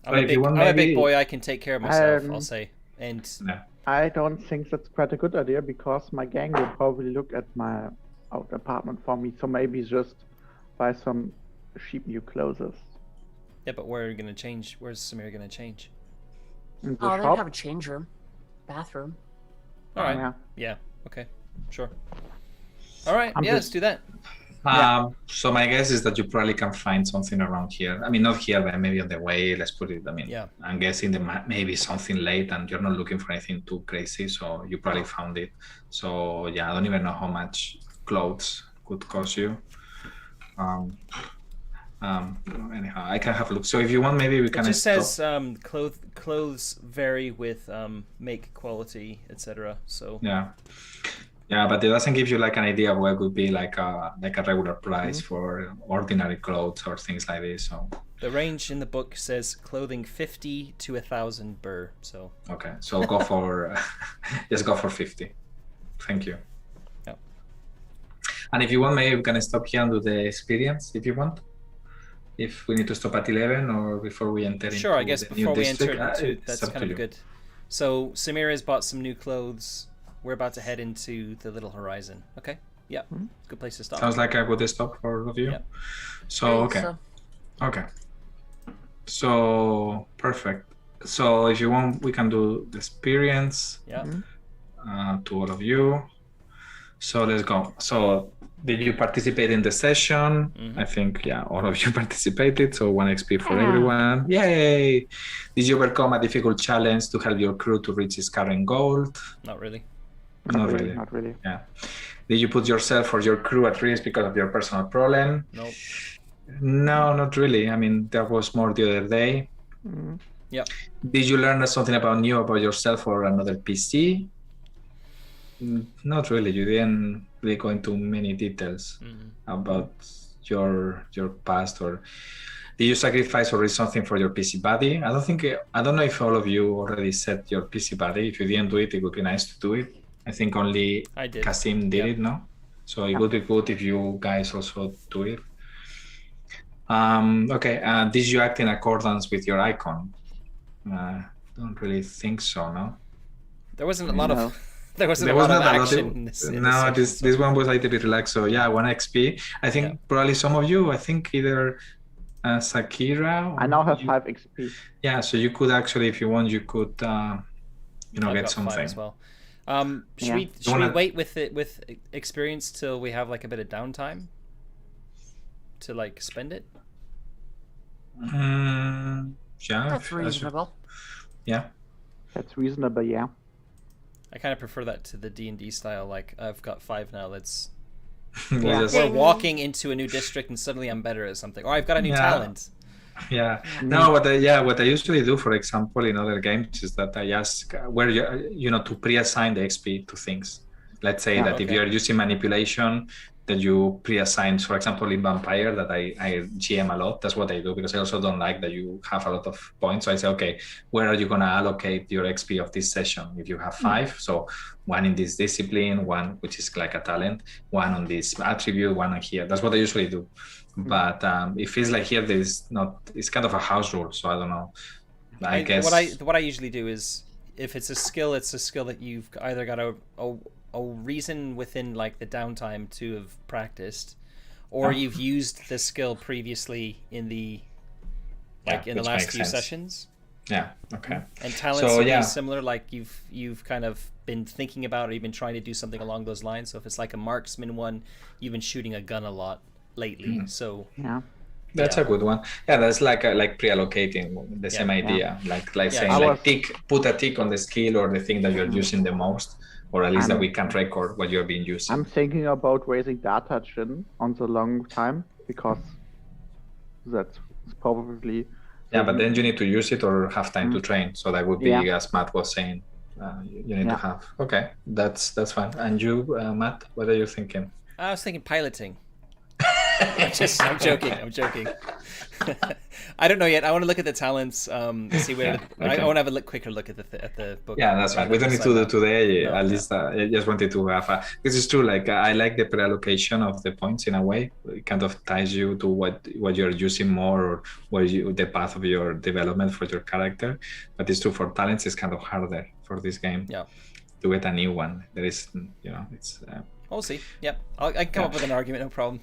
I'm a big boy. I can take care of myself, I'll say. And I don't think that's quite a good idea, because my gang will probably look at my apartment for me. So maybe just buy some cheap new clothes. Yeah, but where are you gonna change? Where's Samir gonna change? In the Oh, they shop? have a change room, bathroom. All right. Yeah. Okay. Sure. All right. Let's do that. So my guess is that you probably can find something around here. I mean, not here, but maybe on the way. Let's put it. I mean, I'm guessing maybe something late, and you're not looking for anything too crazy, so you probably found it. So I don't even know how much clothes could cost you. Anyhow, I can have a look. So if you want, maybe we can. It just says clothes vary with make, quality, etc. So yeah, but it doesn't give you like an idea of what would be like a regular price for ordinary clothes or things like this. So the range in the book says clothing 50 to 1,000 birr. So okay, so go for just go for 50. Thank you. Yeah. And if you want, maybe we can stop here and do the experience if you want. If we need to stop at 11 or before we enter into I guess the before new we enter district, into that's kind of good. So Samira's bought some new clothes. We're about to head into the Little Horizon. Okay. Yeah. Good place to stop. Sounds like a good stop for all of you. Yeah. So okay. So perfect. So if you want, we can do the experience. Yeah. To all of you. So let's go. So Did you participate in the session? Mhm. I think, yeah, all of you participated. So 1 XP for everyone. Yay! Did you overcome a difficult challenge to help your crew to reach its current goal? Not really. Not really. Not really. Yeah. Did you put yourself or your crew at risk because of your personal problem? Nope. No, not really. I mean, there was more the other day. Mm. Yep. Did you learn something new about yourself or another PC? Not really. You didn't really go into many details about your past, or did you sacrifice or risk something for your PC buddy? I don't know if all of you already set your PC buddy. If you didn't do it, it would be nice to do it. I think only I did. Kasim did it, no? So it would be good if you guys also do it. Okay. Did you act in accordance with your icon? Don't really think so, no? There wasn't a lot of there wasn't There a was lot of not a lot action of- in this. No, this one was a little bit relaxed. So yeah, 1 XP. I think probably some of you, I think either Sakira. I now have 5 XP. Yeah, so you could actually, if you want, you could, I've get got 5 something. as well. Should Yeah. we wanna- wait with experience till we have like a bit of downtime to like spend it? Yeah, That's reasonable. Yeah. That's reasonable, yeah. I kind of prefer that to the D&D style. Like I've got 5 now. Let's Yeah. we're walking into a new district and suddenly I'm better at something, or I've got a new Yeah. talent. Yeah. No, what I usually do, for example, in other games is that I ask where to pre-assign the XP to things. Let's say that if okay. you're using manipulation, that you pre-assign, for example, in Vampire, that I GM a lot. That's what I do, because I also don't like that you have a lot of points. So I say, okay, where are you going to allocate your XP of this session? If you have 5, so 1 in this discipline, 1 which is like a talent, 1 on this attribute, 1 on here. That's what I usually do. But it feels like here it's kind of a house rule. So I don't know. I guess what I usually do is, if it's a skill that you've either got a reason within like the downtime to have practiced, or you've used the skill previously in the in the last few sessions. Yeah. Okay. And talents would be similar, like you've kind of been thinking about, or you've been trying to do something along those lines. So if it's like a marksman one, you've been shooting a gun a lot lately. So that's a good one. Yeah, that's like pre-allocating the same idea, like saying put a tick on the skill or the thing that you're using the most, or at least that we can record what you're being using. I'm thinking about raising data chin on the long time, because that's probably. Yeah, but then you need to use it or have time to train. So that would be, as Matt was saying, you need to have. Okay, that's fine. And you, Matt, what are you thinking? I was thinking piloting. I'm joking. I don't know yet. I want to look at the talents, see where. I want to have a quicker look at the book. Yeah, that's right. We don't need to do today. At least I just wanted to have this is true. Like I like the pre-allocation of the points in a way. It kind of ties you to what you're using more, or the path of your development for your character. But it's true for talents. It's kind of harder for this game. Yeah. To get a new one, there is, it's. We'll see. Yep, I can come up with an argument. No problem.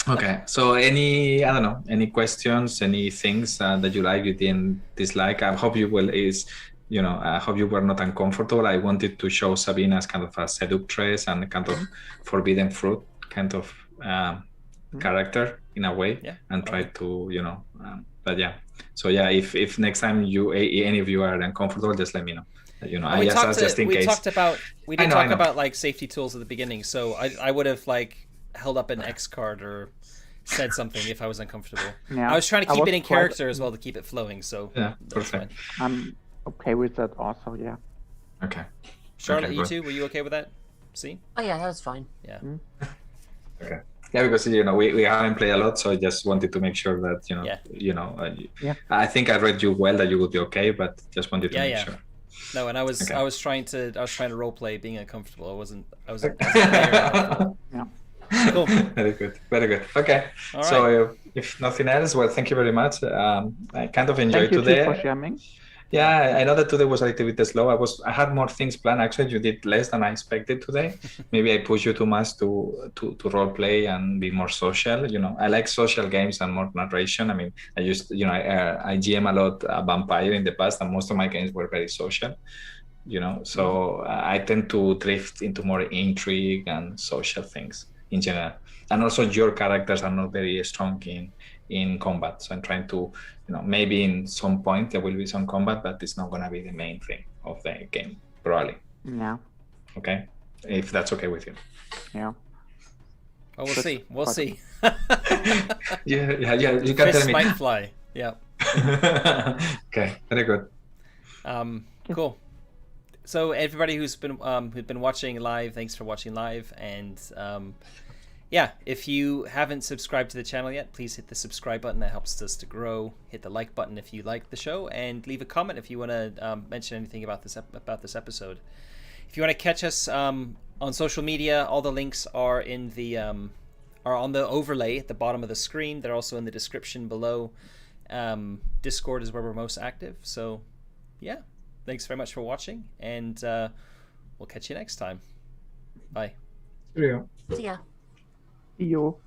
Okay, so any questions, any things that you like, you didn't dislike? I hope you will I hope you were not uncomfortable. I wanted to show Sabina as kind of a seductress and kind of forbidden fruit kind of character in a way, and try to but yeah. So yeah, if next time any of you are uncomfortable, just let me know. I just asked just in case. We did talk about like safety tools at the beginning, so I would have like held up an X card or said something if I was uncomfortable. I was trying to keep it in character as well to keep it flowing. So perfect. I'm okay with that also. Yeah. Okay. Charlotte, you too? Were you okay with that? See? Oh yeah, that was fine. Yeah. Okay. Yeah, because we haven't played a lot, so I just wanted to make sure that I think I read you well that you would be okay, but just wanted to make sure. No, and I was trying to role play being uncomfortable. I wasn't yeah. Cool. Very good. Okay. All right. So if nothing else, well, thank you very much. I kind of enjoyed today. Thank you for sharing. Yeah, I know that today was a little bit slow. I had more things planned. Actually, you did less than I expected today. Maybe I pushed you too much to role play and be more social. I like social games and more narration. I mean, I used, I GM a lot Vampire in the past, and most of my games were very social. So I tend to drift into more intrigue and social things. in general. And also your characters are not very strong in combat. So I'm trying to, maybe in some point there will be some combat, but it's not going to be the main thing of the game, probably. Yeah. Okay, if that's okay with you. Yeah. Well, we'll see. We'll see. Yeah. You can Fists tell me. might fly. Yeah. Okay. Very good. Cool. So everybody who's been watching live, thanks for watching live. And yeah, if you haven't subscribed to the channel yet, please hit the subscribe button. That helps us to grow. Hit the like button if you like the show, and leave a comment if you want to mention anything about this episode. If you want to catch us on social media, all the links are in the are on the overlay at the bottom of the screen. They're also in the description below. Discord is where we're most active. So yeah, thanks very much for watching, and we'll catch you next time. Bye. Yeah. See ya. See you.